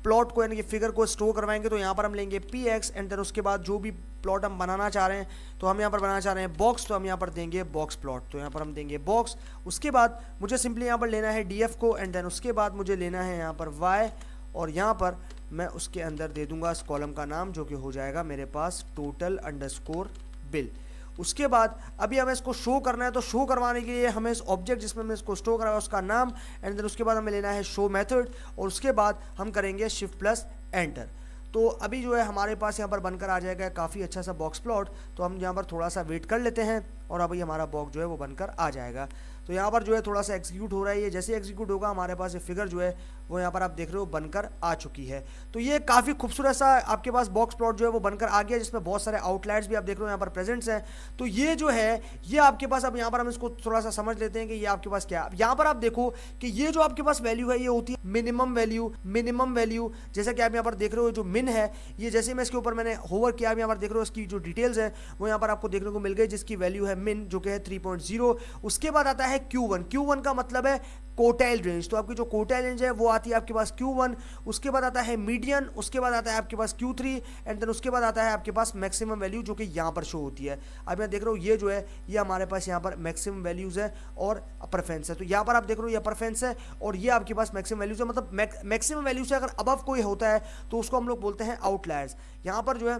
प्लॉट को यानी कि फिगर को स्टोर करवाएंगे। तो यहाँ पर हम लेंगे px एंड देन उसके बाद जो भी प्लॉट हम बनाना चाह रहे हैं, तो हम यहाँ पर बनाना चाह रहे हैं बॉक्स, तो हम यहाँ पर देंगे बॉक्स प्लॉट। तो यहाँ पर हम देंगे बॉक्स। उसके बाद मुझे सिंपली यहाँ पर लेना है df को एंड देन उसके बाद मुझे लेना है यहाँ पर y, और यहाँ पर मैं उसके अंदर दे दूंगा इस कॉलम का नाम जो कि हो जाएगा मेरे पास टोटल अंडरस्कोर बिल। उसके बाद अभी हमें इसको शो करना है। तो शो करवाने के लिए हमें इस ऑब्जेक्ट जिसमें हमने इसको स्टोर कराया उसका नाम एंड देन उसके बाद हमें लेना है शो मेथड, और उसके बाद हम करेंगे शिफ्ट प्लस एंटर। तो अभी जो है हमारे पास यहाँ पर बनकर आ जाएगा काफ़ी अच्छा सा बॉक्स प्लॉट। तो हम यहाँ पर थोड़ा सा वेट कर लेते हैं और अभी हमारा बॉक्स जो है वो बनकर आ जाएगा। तो यहाँ पर जो है थोड़ा सा एग्जीक्यूट हो रहा है, ये जैसे एग्जीक्यूट होगा हमारे पास ये फिगर जो है वो यहाँ पर आप देख रहे हो बनकर आ चुकी है। तो ये काफ़ी खूबसूरत सा आपके पास बॉक्स प्लॉट जो है वो बनकर आ गया, जिसमें बहुत सारे आउटलाइट्स भी आप देख रहे हो यहाँ पर प्रेजेंट्स हैं। तो ये जो है ये आपके पास, अब यहाँ पर हम इसको थोड़ा सा समझ लेते हैं कि ये आपके पास क्या है। यहाँ पर आप देखो कि ये जो आपके पास वैल्यू है ये होती है मिनिमम वैल्यू। जैसा कि आप यहाँ पर देख रहे हो जो मिन है, ये जैसे मैं इसके ऊपर मैंने होवर किया, आप यहाँ पर देख रहे हो इसकी जो डिटेल्स है वो यहाँ पर आपको देखने को मिल गई, जिसकी वैल्यू है मिन जो कि है 3.0। उसके बाद आता है Q1 का मतलब है कोटाइल रेंज। तो आपकी जो कोटाइल रेंज है वो आती है आपके पास Q1। उसके बाद आता है मीडियन, उसके बाद आता है आपके पास Q3 एंड देन उसके बाद आता है आपके पास मैक्सिमम वैल्यू जो कि यहाँ पर शो होती है। अब मैं देख रहा हूँ ये जो है ये हमारे पास यहाँ पर मैक्सिमम वैल्यूज है और अपर फेंस है। तो यहाँ पर आप देख रहे हो ये अपर फेंस है और ये आपके पास मैक्सिमम वैल्यूज है, मतलब मैक्सिमम वैल्यू से अगर अबव कोई होता है तो उसको हम लोग बोलते हैं आउटलायर्स। यहाँ पर जो है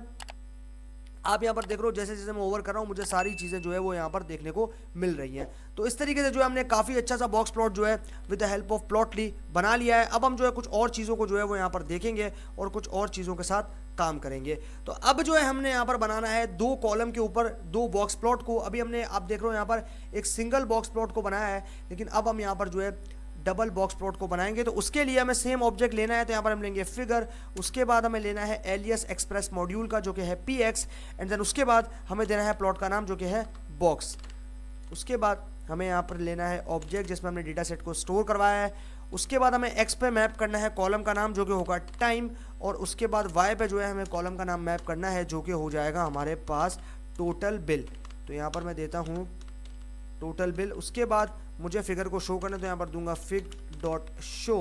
आप यहाँ पर देख रहे हो जैसे जैसे मैं ओवर कर रहा हूँ मुझे सारी चीज़ें जो है वो यहाँ पर देखने को मिल रही हैं। तो इस तरीके से जो है हमने काफ़ी अच्छा सा बॉक्स प्लॉट जो है with the help of Plotly बना लिया है। अब हम जो है कुछ और चीज़ों को जो है वो यहाँ पर देखेंगे और कुछ और चीज़ों के साथ काम करेंगे। तो अब जो है हमने यहाँ पर बनाना है 2 कॉलम के ऊपर 2 बॉक्स प्लॉट को। अभी हमने आप देख रहे हो यहाँ पर एक सिंगल बॉक्स प्लॉट को बनाया है, लेकिन अब हम यहाँ पर जो है डबल बॉक्स प्लॉट को बनाएंगे। तो उसके लिए हमें सेम ऑब्जेक्ट लेना है, तो यहाँ पर हम लेंगे फिगर, उसके बाद हमें लेना है एलियस एक्सप्रेस मॉड्यूल का जो कि है px एंड देन उसके बाद हमें देना है प्लॉट का नाम जो कि है बॉक्स। उसके बाद हमें यहाँ पर लेना है ऑब्जेक्ट जिसमें हमने डेटा सेट को स्टोर करवाया है। उसके बाद हमें x पे मैप करना है कॉलम का नाम जो कि होगा टाइम, और उसके बाद y पे जो है हमें कॉलम का नाम मैप करना है जो कि हो जाएगा हमारे पास टोटल बिल। तो यहाँ पर मैं देता हूँ टोटल बिल। उसके बाद मुझे फिगर को शो करना है तो यहाँ पर दूंगा fig dot show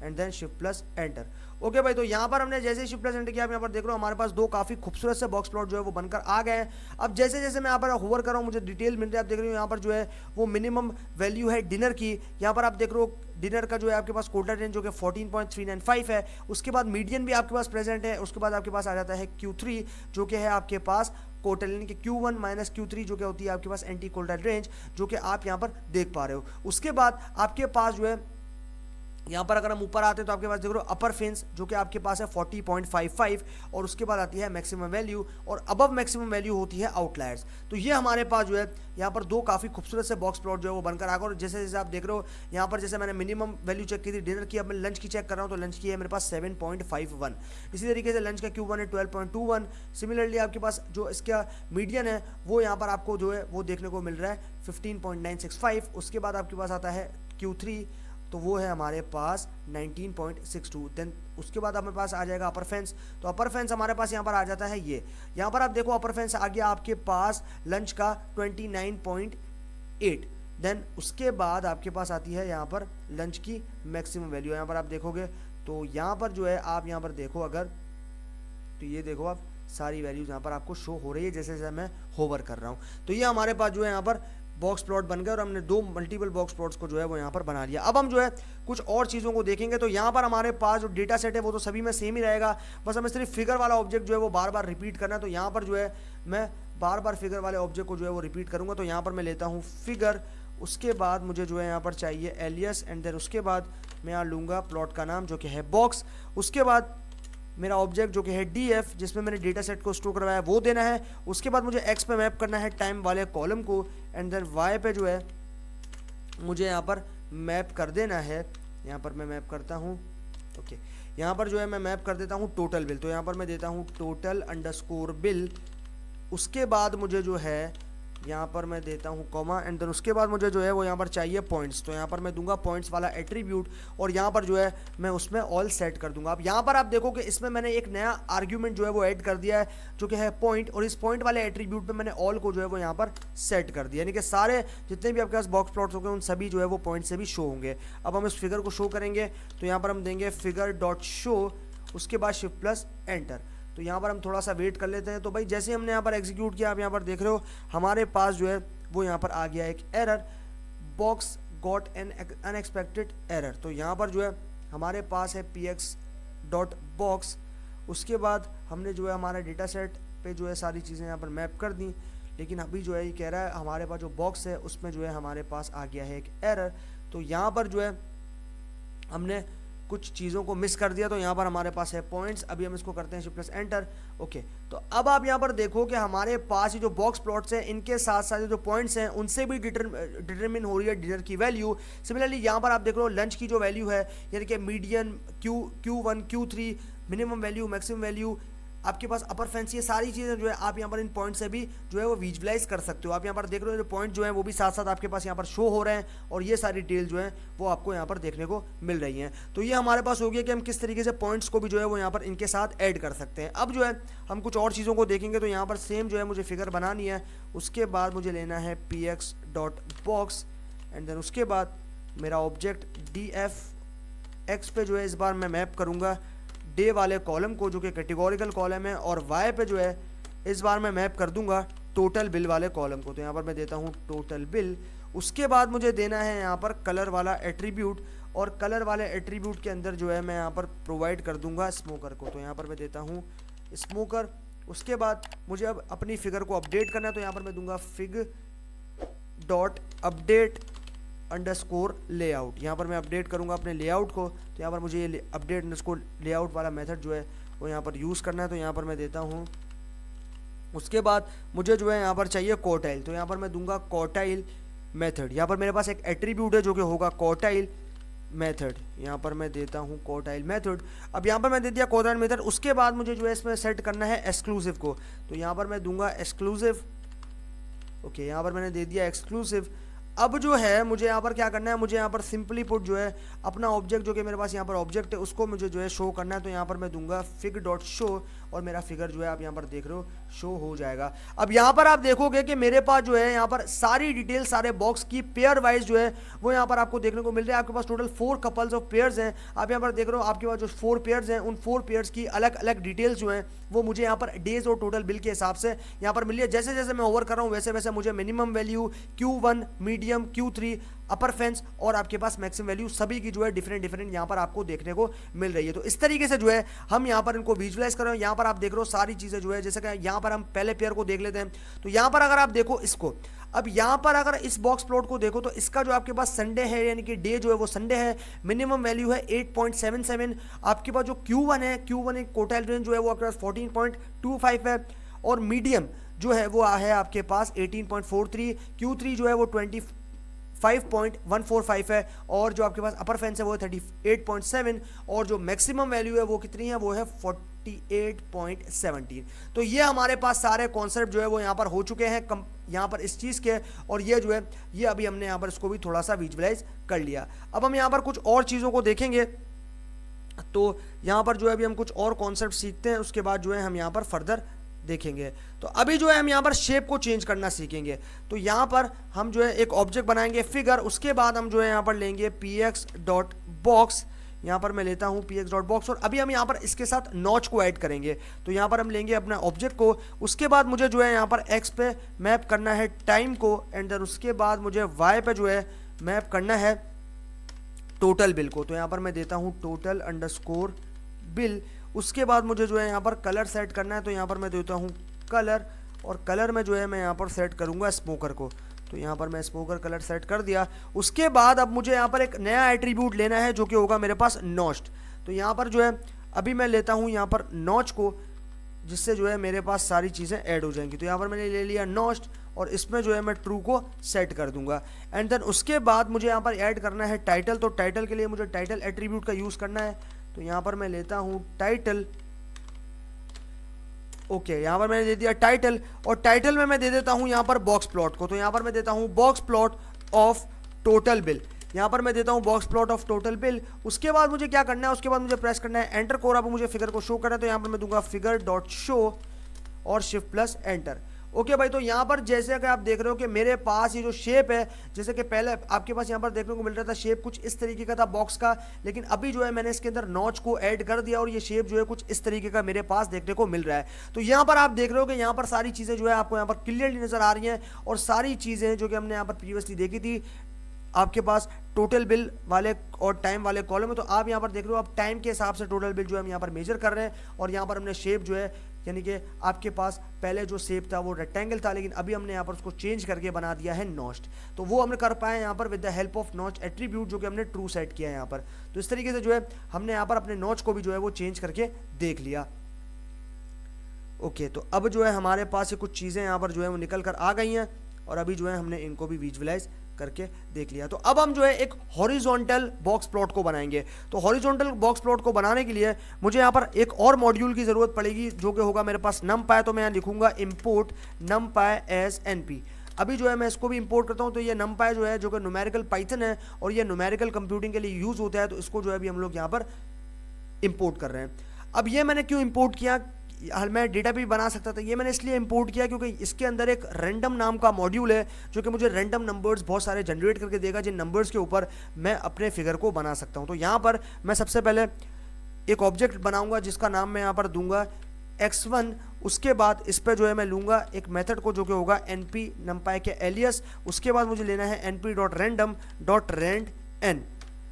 and then shift plus enter. Okay भाई, तो यहाँ पर हमने जैसे ही शिफ्ट प्लस एंटर किया, आप यहाँ पर देख रहे हो हमारे पास 2 काफ़ी खूबसूरत से बॉक्स प्लॉट जो है वो बनकर आ गए हैं। अब जैसे जैसे मैं यहाँ पर होवर कर रहा हूँ मुझे डिटेल मिल रही है। आप देख रहे हो यहाँ पर जो है वो मिनिमम वैल्यू है डिनर की। यहाँ पर आप देख रहे हो डिनर का जो है आपके पास कोटा रेंज जो कि 14.395 है। उसके बाद मीडियन भी आपके पास प्रेजेंट है। उसके बाद आपके पास आ जाता है Q3 जो कि है आपके पास कोटल, यानी कि Q1 माइनस Q3 जो कि होती है आपके पास एंटी कोल्डर रेंज, जो कि आप यहाँ पर देख पा रहे हो। उसके बाद आपके पास जो है यहाँ पर अगर हम ऊपर आते हैं तो आपके पास देख रहे हो अपर फेंस जो कि आपके पास है 40.55 और उसके बाद आती है मैक्सिमम वैल्यू और अबव मैक्सिमम वैल्यू होती है आउटलायर्स। तो ये हमारे पास जो है यहाँ पर 2 काफ़ी खूबसूरत से बॉक्स प्लॉट जो है वो बनकर आ गए। और जैसे जैसे आप देख रहे हो यहाँ पर जैसे मैंने मिनिमम वैल्यू चेक की थी डिनर की, अब मैं लंच की चेक कर रहा हूँ तो लंच की है मेरे पास 7.51। इसी तरीके से लंच का Q1 है 12.21। सिमिलरली आपके पास जो इसका मीडियन है वो यहाँ पर आपको जो है वो देखने को मिल रहा है 15.965। उसके बाद आपके पास आता है Q3 तो वो है हमारे पास 19.62। देन उसके बाद हमारे पास आ जाएगा अपर फेंस। तो अपर फेंस हमारे पास यहाँ पर आ जाता है ये, यहाँ पर आप देखो अपर फेंस आ गया आपके पास लंच का 29.8। देन उसके बाद आपके पास आती है यहाँ पर लंच की मैक्सिमम वैल्यू। यहाँ पर आप देखोगे तो यहाँ पर जो है आप यहाँ पर देखो अगर तो ये देखो आप सारी वैल्यूज यहाँ पर आपको शो हो रही है जैसे जैसे मैं होवर कर रहा हूँ। तो ये हमारे पास जो है यहाँ पर बॉक्स प्लॉट बन गए और हमने 2 मल्टीपल बॉक्स प्लॉट्स को जो है वो यहाँ पर बना लिया। अब हम जो है कुछ और चीज़ों को देखेंगे। तो यहाँ पर हमारे पास जो डेटा सेट है वो तो सभी में सेम ही रहेगा, बस हमें सिर्फ फिगर वाला ऑब्जेक्ट जो है वो बार बार रिपीट करना है। तो यहाँ पर जो है मैं बार बार फिगर वाले ऑब्जेक्ट को जो है वो रिपीट करूँगा। तो यहाँ पर मैं लेता हूँ फिगर, उसके बाद मुझे जो है यहाँ पर चाहिए एलियस एंड देन उसके बाद मैं यहाँ लूँगा प्लॉट का नाम जो कि है बॉक्स। उसके बाद मेरा ऑब्जेक्ट जो कि है DF जिसमें मैंने डेटा सेट को स्टोर करवाया वो देना है। उसके बाद मुझे X पे मैप करना है टाइम वाले कॉलम को एंड देन Y पे जो है मुझे यहाँ पर मैप कर देना है। यहाँ पर मैं मैप करता हूँ ओके, यहाँ पर जो है मैं मैप कर देता हूँ टोटल बिल। तो यहाँ पर मैं देता हूँ टोटल अंडरस्कोर बिल। उसके बाद मुझे जो है यहाँ पर मैं देता हूँ कॉमा एंड देन उसके बाद मुझे जो है वो यहाँ पर चाहिए पॉइंट्स। तो यहाँ पर मैं दूंगा पॉइंट्स वाला एट्रीब्यूट और यहाँ पर जो है मैं उसमें ऑल सेट कर दूंगा। अब यहाँ पर आप देखो कि इसमें मैंने एक नया आर्ग्यूमेंट जो है वो ऐड कर दिया है जो कि है पॉइंट, और इस पॉइंट वाले एट्रीब्यूट पे मैंने ऑल को जो है वो यहाँ पर सेट कर दिया, यानी कि सारे जितने भी आपके पास बॉक्स प्लॉट्स होंगे उन सभी जो है वो पॉइंट से भी शो होंगे। अब हम इस फिगर को शो करेंगे तो यहाँ पर हम देंगे फिगर डॉट शो, उसके बाद शिफ्ट प्लस एंटर। तो यहाँ पर हम थोड़ा सा वेट कर लेते हैं। तो भाई जैसे हमने यहाँ पर एग्जीक्यूट किया आप यहाँ पर देख रहे हो हमारे पास जो है वो यहाँ पर आ गया एक error, box got an unexpected error. तो यहाँ पर जो है हमारे पास है px डॉट बॉक्स। उसके बाद हमने जो है हमारा डेटा सेट पे जो है सारी चीज़ें यहाँ पर मैप कर दी, लेकिन अभी जो है ये कह रहा है हमारे पास जो बॉक्स है उसमें जो है हमारे पास आ गया है एक एरर। तो यहाँ पर जो है हमने कुछ चीज़ों को मिस कर दिया, तो यहाँ पर हमारे पास है पॉइंट्स। अभी हम इसको करते हैं शिफ्ट प्लस एंटर। ओके, तो अब आप यहाँ पर देखो कि हमारे पास ये जो बॉक्स प्लॉट्स हैं इनके साथ साथ जो पॉइंट्स हैं उनसे भी डिटरमिन हो रही है डिनर की वैल्यू। सिमिलरली यहाँ पर आप देख रहे हो लंच की जो वैल्यू है, यानी कि median, Q1 Q3, minimum value, maximum value, आपके पास अपर फैंसी, ये सारी चीज़ें जो है आप यहाँ पर इन पॉइंट से भी जो है वो विजुअलाइज कर सकते हो। आप यहाँ पर देख रहे हो जो पॉइंट जो है वो भी साथ साथ आपके पास यहाँ पर शो हो रहे हैं और ये सारी डिटेल जो है वो आपको यहाँ पर देखने को मिल रही हैं। तो ये हमारे पास हो गया कि हम किस तरीके से पॉइंट्स को भी जो है वो यहाँ पर इनके साथ ऐड कर सकते हैं। अब जो है हम कुछ और चीज़ों को देखेंगे। तो यहाँ पर सेम जो है मुझे फिगर बनानी है, उसके बाद मुझे लेना है px.box एंड देन उसके बाद मेरा ऑब्जेक्ट df(x) पे जो है इस बार मैं मैप करूँगा डे वाले कॉलम को जो कि कैटेगोरिकल कॉलम है, और वाई पे जो है इस बार मैं मैप कर दूंगा टोटल बिल वाले कॉलम को। तो यहाँ पर मैं देता हूँ टोटल बिल। उसके बाद मुझे देना है यहाँ पर कलर वाला एट्रीब्यूट, और कलर वाले एट्रीब्यूट के अंदर जो है मैं यहाँ पर प्रोवाइड कर दूंगा स्मोकर को। तो यहाँ पर मैं देता हूँ स्मोकर। उसके बाद मुझे अब अपनी फिगर को अपडेट करना है, तो यहाँ पर मैं दूंगा fig dot update underscore layout. यहाँ पर मैं अपडेट करूँगा अपने लेआउट को। तो यहाँ पर मुझे ये अपडेट अंडरस्कोर लेआउट वाला मेथड जो है वो यहाँ पर यूज़ करना है। तो यहाँ पर मैं देता हूँ। उसके बाद मुझे जो है यहाँ पर चाहिए क्वार्टाइल, तो यहाँ पर मैं दूंगा क्वार्टाइल मेथड। यहाँ पर मेरे पास एक एट्रीब्यूट है जो कि होगा क्वार्टाइल मेथड। यहाँ पर मैं देता हूँ क्वार्टाइल मेथड। अब यहाँ पर मैं दे दिया क्वार्टाइल मेथड। उसके बाद मुझे जो है इसमें सेट करना है एक्सक्लूसिव को। तो यहाँ पर मैं दूंगा एक्सक्लूसिव। ओके, यहाँ पर मैंने दे दिया एक्सक्लूसिव। अब जो है मुझे यहाँ पर क्या करना है, मुझे यहाँ पर सिंपली पुट जो है अपना ऑब्जेक्ट जो कि मेरे पास यहाँ पर ऑब्जेक्ट है उसको मुझे जो है शो करना है। तो यहाँ पर मैं दूंगा फिग डॉट शो, और मेरा फिगर जो है आप यहाँ पर देख रहे हो शो हो जाएगा। अब यहाँ पर आप देखोगे कि मेरे पास जो है यहाँ पर सारी डिटेल सारे बॉक्स की पेयर वाइज जो है वो यहाँ पर आपको देखने को मिल रहा है। आपके पास टोटल 4 कपल्स ऑफ पेयर्स हैं। आप यहाँ पर देख रहे हो आपके पास जो 4 पेयर्स हैं उन 4 पेयर्स की अलग अलग डिटेल्स जो हैं वो मुझे यहाँ पर डेज और टोटल बिल के हिसाब से यहाँ पर मिल रही है। जैसे जैसे मैं ओवर कर रहा हूँ वैसे वैसे मुझे minimum value, Q1, medium, Q3, अपर फेंस और आपके पास मैक्सिमम वैल्यू सभी की जो है डिफरेंट यहाँ पर आपको देखने को मिल रही है। तो इस तरीके से जो है हम यहाँ पर इनको विजुअलाइज कर रहे हैं। यहाँ पर आप देख रहे हो सारी चीज़ें जो है, जैसे कि यहाँ पर हम पहले पेयर को देख लेते हैं। तो यहाँ पर अगर आप देखो इसको, अब यहाँ पर अगर इस बॉक्स प्लॉट को देखो तो इसका जो आपके पास संडे है, यानी कि डे जो है वो संडे है, मिनिमम वैल्यू है 8.77। आपके पास जो Q1 है, Q1 एक क्वार्टाइल रेंज जो है वो आपके पास 14.25 है, और मीडियम जो है वो है आपके पास 18.43, Q3 जो है वो 25.145 है, और जो आपके पास अपर फेंस है वो 38.7, और जो मैक्सिमम वैल्यू है वो कितनी है, वो है 48.17। तो ये हमारे पास सारे कॉन्सेप्ट जो है वो यहाँ पर हो चुके हैं यहाँ पर इस चीज़ के, और ये जो है ये अभी हमने यहाँ पर इसको भी थोड़ा सा विजुअलाइज कर लिया। अब हम यहाँ पर कुछ और चीज़ों को देखेंगे। तो यहाँ पर जो है अभी हम कुछ और कॉन्सेप्ट सीखते हैं, उसके बाद जो है हम यहाँ पर फर्दर देखेंगे। तो अभी जो है हम यहाँ पर शेप को चेंज करना सीखेंगे। तो यहाँ पर हम जो है एक ऑब्जेक्ट बनाएंगे फिगर, उसके बाद हम जो है यहाँ पर लेंगे px.box। यहाँ पर मैं लेता हूँ px.box, और अभी हम यहाँ पर इसके साथ नॉच को ऐड करेंगे। तो यहाँ पर हम लेंगे अपना ऑब्जेक्ट को, उसके बाद मुझे जो है यहाँ पर x पे मैप करना है टाइम को, एंड देन उसके बाद मुझे y पे जो है मैप करना है टोटल बिल को। तो यहाँ पर मैं देता हूँ टोटल अंडरस्कोर बिल। उसके बाद मुझे जो है यहाँ पर कलर सेट करना है। तो यहाँ पर मैं देता हूँ कलर, और कलर में जो है मैं यहाँ पर सेट करूँगा स्मोकर को। तो यहाँ पर मैं स्मोकर कलर सेट कर दिया। उसके बाद अब मुझे यहाँ पर एक नया एट्रीब्यूट लेना है जो कि होगा मेरे पास नॉच्ड। तो यहाँ पर जो है अभी मैं लेता हूँ यहाँ पर नॉच को, जिससे जो है मेरे पास सारी चीज़ें ऐड हो जाएंगी। तो यहाँ पर मैंने ले लिया नॉच्ड, और इसमें जो है मैं ट्रू को सेट कर दूंगा। एंड देन उसके बाद मुझे यहाँ पर ऐड करना है टाइटल। तो टाइटल के लिए मुझे टाइटल एट्रीब्यूट का यूज़ करना है। तो यहाँ पर मैं लेता हूँ टाइटल। ओके, यहाँ पर मैंने दे दिया टाइटल, और टाइटल में मैं दे देता हूँ यहाँ पर बॉक्स प्लॉट को। तो यहाँ पर मैं देता हूँ box plot of total bill. यहाँ पर मैं देता हूँ box plot of total bill. उसके बाद मुझे क्या करना है, उसके बाद मुझे प्रेस करना है एंटर को, और अब मुझे फिगर को शो करना है। तो यहाँ पर मैं दूंगा फिगर डॉट शो और शिफ्ट प्लस एंटर। ओके भाई, तो यहाँ पर जैसे कि आप देख रहे हो कि मेरे पास ये जो शेप है, जैसे कि पहले आपके पास यहाँ पर देखने को मिल रहा था शेप कुछ इस तरीके का था बॉक्स का, लेकिन अभी जो है मैंने इसके अंदर नॉच को ऐड कर दिया, और ये शेप जो है कुछ इस तरीके का मेरे पास देखने को मिल रहा है। तो यहाँ पर आप देख रहे हो कि यहाँ पर सारी चीज़ें जो है आपको यहाँ पर क्लियरली नजर आ रही हैं, और सारी चीज़ें जो कि हमने यहाँ पर प्रीवियसली देखी थी आपके पास टोटल बिल वाले और टाइम वाले कॉलम में। तो आप यहाँ पर देख रहे हो आप टाइम के हिसाब से टोटल बिल जो है हम यहाँ पर मेजर कर रहे हैं, और यहाँ पर हमने शेप जो है यानी कि आपके पास पहले जो शेप था वो रेक्टेंगल था, लेकिन अभी हमने यहाँ पर उसको चेंज करके बना दिया है नॉच्ड। तो वो हमने कर पाए यहाँ पर with the help of notch attribute, जो कि हमने ट्रू सेट किया है यहाँ पर। तो इस तरीके से जो है हमने यहाँ पर अपने नॉच को भी जो है वो चेंज करके देख लिया। ओके, तो अब जो है हमारे पास ये कुछ चीज़ें यहाँ पर जो है वो निकल कर आ गई हैं, और अभी जो है हमने इनको भी विजुअलाइज करके देख लिया। तो अब हम जो है एक हॉरिजॉन्टल बॉक्स प्लॉट को बनाएंगे। तो हॉरिजॉन्टल बॉक्स प्लॉट को बनाने के लिए मुझे यहाँ पर एक और मॉड्यूल की ज़रूरत पड़ेगी, जो कि होगा मेरे पास numpy। तो मैं यहाँ लिखूंगा import numpy as np। अभी जो है मैं इसको भी इंपोर्ट करता हूँ। तो ये numpy जो है, जो कि न्यूमेरिकल पाइथन है और ये न्यूमेरिकल कंप्यूटिंग के लिए यूज़ होता है, तो इसको जो है अभी हम लोग यहाँ पर इंपोर्ट कर रहे हैं। अब ये मैंने क्यों इंपोर्ट किया, मैं डेटा भी बना सकता था, ये मैंने इसलिए इंपोर्ट किया क्योंकि इसके अंदर एक रैंडम नाम का मॉड्यूल है, जो कि मुझे रैंडम नंबर्स बहुत सारे जनरेट करके देगा, जिन नंबर्स के ऊपर मैं अपने फिगर को बना सकता हूं। तो यहाँ पर मैं सबसे पहले एक ऑब्जेक्ट बनाऊंगा जिसका नाम मैं यहाँ पर दूंगा x1। उसके बाद इस पर जो है मैं लूँगा एक मेथड को, जो कि होगा np numpy के एलियस। उसके बाद मुझे लेना है np.random.randn,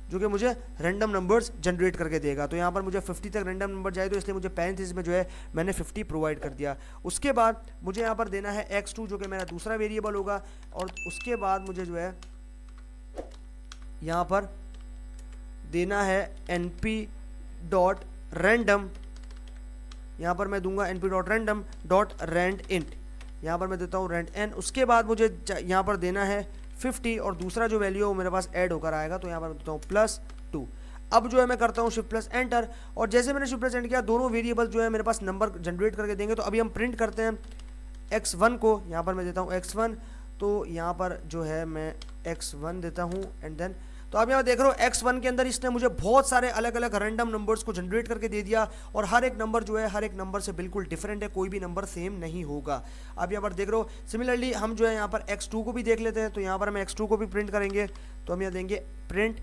जो कि मुझे रैंडम नंबर्स जनरेट करके देगा। तो यहाँ पर मुझे 50 तक रैंडम नंबर चाहिए, तो इसलिए मुझे पैरेंथेसिस में जो है मैंने 50 प्रोवाइड कर दिया। उसके बाद मुझे यहाँ पर देना है x2, जो कि मेरा दूसरा वेरिएबल होगा, और उसके बाद मुझे जो है यहाँ पर देना है np.random। यहाँ पर मैं दूंगा np.random.randint। यहाँ पर मैं देता हूँ randn। उसके बाद मुझे यहाँ पर देना है 50, और दूसरा जो वैल्यू है वो मेरे पास ऐड होकर आएगा, तो यहाँ पर मैं देता हूँ +2। अब जो है मैं करता हूँ शिफ्ट प्लस एंटर, और जैसे मैंने शिफ्ट प्लस एंटर किया दोनों वेरिएबल जो है मेरे पास नंबर जनरेट करके देंगे। तो अभी हम प्रिंट करते हैं x1 को। यहाँ पर मैं देता हूँ x1, तो यहाँ पर जो है मैं x1 देता हूँ, एंड देन तो आप यहाँ देख रहे हो x1 के अंदर इसने मुझे बहुत सारे अलग अलग रैंडम नंबर्स को जनरेट करके दे दिया, और हर एक नंबर जो है हर एक नंबर से बिल्कुल डिफरेंट है, कोई भी नंबर सेम नहीं होगा। आप यहाँ पर देख रहे हो। सिमिलरली हम जो है यहाँ पर x2 को भी देख लेते हैं। तो यहाँ पर हम x2 को भी प्रिंट करेंगे। तो हम यहाँ देंगे प्रिंट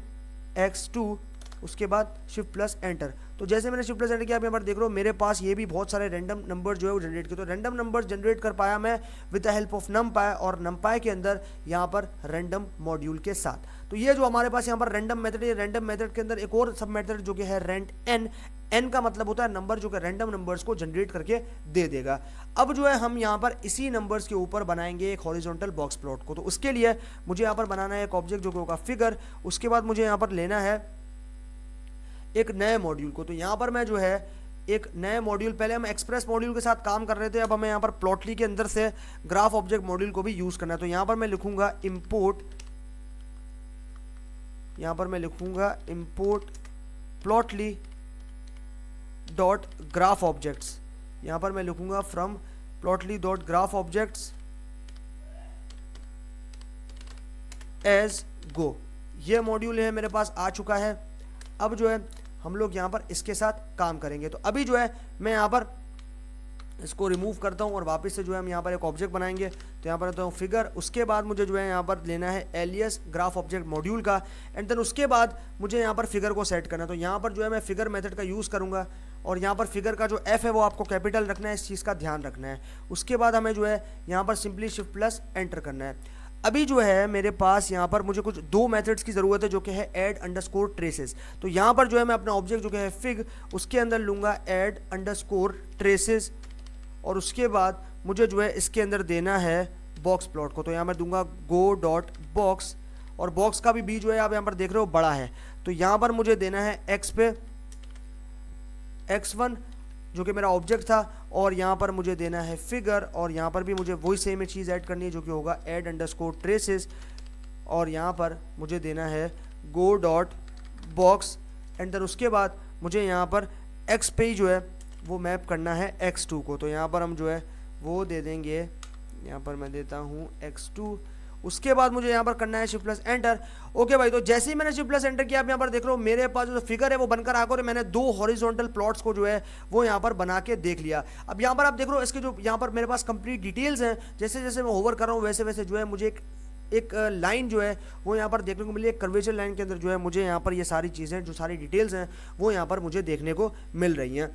x2, उसके बाद शिफ्ट प्लस एंटर। तो जैसे मैंने शिफ्ट प्लस एंटर किया, आप यहाँ पर देख रहे हो मेरे पास ये भी बहुत सारे रैंडम नंबर जो है वो जनरेट किए। तो रैंडम नंबर जनरेट कर पाया मैं with the help of numpy, और numpy के अंदर यहाँ पर रैंडम मॉड्यूल के साथ। तो ये जो हमारे पास यहाँ पर रैंडम मेथड है, रैंडम मेथड के अंदर एक और सब मेथड जो कि है randn। n का मतलब होता है नंबर, जो कि रैंडम नंबर्स को जनरेट करके दे देगा। अब जो है हम यहाँ पर इसी नंबर्स के ऊपर बनाएंगे एक हॉरिजॉन्टल बॉक्स प्लॉट को। तो उसके लिए मुझे यहाँ पर बनाना है एक ऑब्जेक्ट जो कि होगा फिगर। उसके बाद मुझे यहाँ पर लेना है एक नए मॉड्यूल को। तो यहाँ पर मैं जो है एक नए मॉड्यूल, पहले हम एक्सप्रेस मॉड्यूल के साथ काम कर रहे थे, अब हमें यहाँ पर प्लॉटली के अंदर से ग्राफ ऑब्जेक्ट मॉड्यूल को भी यूज करना है। तो यहाँ पर मैं लिखूंगा इंपोर्ट, यहाँ पर मैं लिखूंगा import plotly dot graph objects. यहाँ पर मैं लिखूंगा from plotly dot graph objects as go. ये मॉड्यूल है मेरे पास आ चुका है। अब जो है हम लोग यहाँ पर इसके साथ काम करेंगे। तो अभी जो है मैं यहाँ पर इसको रिमूव करता हूँ, और वापस से जो है हम यहाँ पर एक ऑब्जेक्ट बनाएंगे। तो यहाँ पर आता हूँ फिगर। उसके बाद मुझे जो है यहाँ पर लेना है एलियस ग्राफ ऑब्जेक्ट मॉड्यूल का, एंड देन उसके बाद मुझे यहाँ पर फिगर को सेट करना है। तो यहाँ पर जो है मैं फिगर मेथड का यूज़ करूँगा, और यहाँ पर फिगर का जो f है वो आपको कैपिटल रखना है, इस चीज़ का ध्यान रखना है। उसके बाद हमें जो है यहाँ पर सिंपली शिफ्ट प्लस एंटर करना है। अभी जो है मेरे पास यहाँ पर मुझे कुछ दो मेथड्स की ज़रूरत है, जो कि है ऐड अंडरस्कोर ट्रेसेस। तो यहाँ पर जो है मैं अपना ऑब्जेक्ट जो कि है फिग, उसके अंदर लूँगा ऐड अंडरस्कोर ट्रेसेस, और उसके बाद मुझे जो है इसके अंदर देना है बॉक्स प्लॉट को। तो यहाँ मैं दूंगा गो डॉट बॉक्स, और बॉक्स का भी बी जो है आप यहाँ पर देख रहे हो बड़ा है। तो यहाँ पर मुझे देना है x पे x1 जो कि मेरा ऑब्जेक्ट था, और यहाँ पर मुझे देना है फिगर, और यहाँ पर भी मुझे वही सेम चीज़ ऐड करनी है जो कि होगा ऐड अंडरस्कोर ट्रेसेस, और यहाँ पर मुझे देना है go dot box, and then उसके बाद मुझे यहाँ पर x पे ही जो है वो मैप करना है x2 को। तो यहाँ पर हम जो है वो दे देंगे, यहाँ पर मैं देता हूँ x2। उसके बाद मुझे यहाँ पर करना है शिफ्ट प्लस एंटर। ओके भाई, तो जैसे ही मैंने शिफ्ट प्लस एंटर किया, आप यहाँ पर देख रहे हो मेरे पास जो फिगर है वो बनकर आकर मैंने दो हॉरिजॉन्टल प्लॉट्स को जो है वो यहाँ पर बना के देख लिया। अब यहाँ पर आप देख रहे हो इसके जो यहाँ पर मेरे पास कंप्लीट डिटेल्स हैं। जैसे जैसे मैं होवर कर रहा हूँ वैसे वैसे जो है मुझे एक लाइन जो है वो यहाँ पर देखने को मिली। एक कर्वेचर लाइन के अंदर जो है मुझे यहाँ पर ये सारी चीज़ें, जो सारी डिटेल्स हैं वो यहाँ पर मुझे देखने को मिल रही हैं।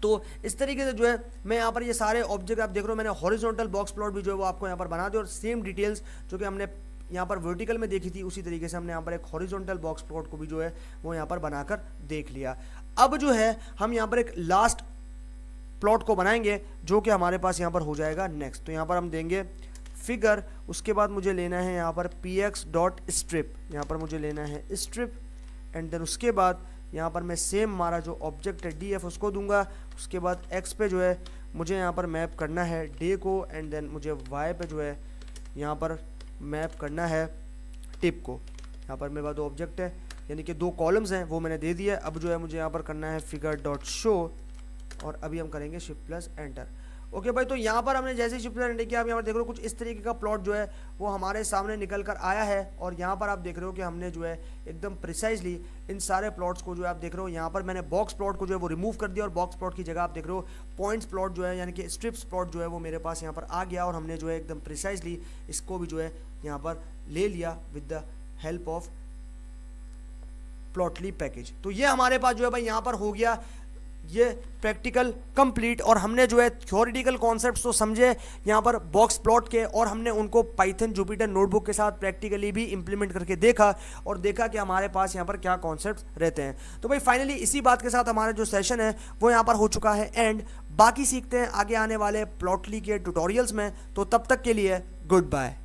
तो इस तरीके से जो है मैं यहाँ पर ये सारे ऑब्जेक्ट आप देख रहे हो, मैंने हॉरिजॉन्टल बॉक्स प्लॉट भी जो है वो आपको यहाँ पर बना दिया, और सेम डिटेल्स जो कि हमने यहाँ पर वर्टिकल में देखी थी उसी तरीके से हमने यहाँ पर एक हॉरिजॉन्टल बॉक्स प्लॉट को भी जो है वो यहाँ पर बनाकर देख लिया। अब जो है हम यहाँ पर एक लास्ट प्लॉट को बनाएंगे जो कि हमारे पास यहाँ पर हो जाएगा नेक्स्ट। तो यहाँ पर हम देंगे फिगर, उसके बाद मुझे लेना है यहाँ पर px.strip, यहाँ पर मुझे लेना है स्ट्रिप, एंड देन उसके बाद यहाँ पर मैं सेम हमारा जो ऑब्जेक्ट है df उसको दूंगा। उसके बाद x पे जो है मुझे यहाँ पर मैप करना है डे को, एंड देन मुझे y पे जो है यहाँ पर मैप करना है टिप को। यहाँ पर मेरे पास दो ऑब्जेक्ट है यानी कि दो कॉलम्स हैं वो मैंने दे दिया। अब जो है मुझे यहाँ पर करना है फिगर डॉट शो, और अभी हम करेंगे शिफ्ट प्लस एंटर। ओके भाई, तो यहाँ पर हमने जैसे शिफ्ट प्लस एंटर किया, आप यहाँ पर देख रहे हो कुछ इस तरीके का प्लॉट जो है वो हमारे सामने निकल कर आया है। और यहाँ पर आप देख रहे हो कि हमने जो है एकदम प्रिसाइजली इन सारे प्लॉट्स को जो है आप देख रहे हो, यहाँ पर मैंने बॉक्स प्लॉट को जो है वो रिमूव कर दिया, और बॉक्स प्लॉट की जगह आप देख रहे हो पॉइंट्स प्लॉट जो है यानी कि स्ट्रिप्स प्लॉट जो है वो मेरे पास यहाँ पर आ गया, और हमने जो है एकदम प्रिसाइजली इसको भी जो है यहाँ पर ले लिया with the help of Plotly package. तो ये हमारे पास जो है भाई यहाँ पर हो गया ये प्रैक्टिकल कंप्लीट, और हमने जो है थ्योरेटिकल कॉन्सेप्ट्स तो समझे यहाँ पर बॉक्स प्लॉट के, और हमने उनको पाइथन जुपिटर नोटबुक के साथ प्रैक्टिकली भी इंप्लीमेंट करके देखा, और देखा कि हमारे पास यहाँ पर क्या कॉन्सेप्ट्स रहते हैं। तो भाई फाइनली इसी बात के साथ हमारा जो सेशन है वो यहाँ पर हो चुका है एंड। बाकी सीखते हैं आगे आने वाले प्लॉटली के ट्यूटोरियल्स में, तो तब तक के लिए गुड बाय।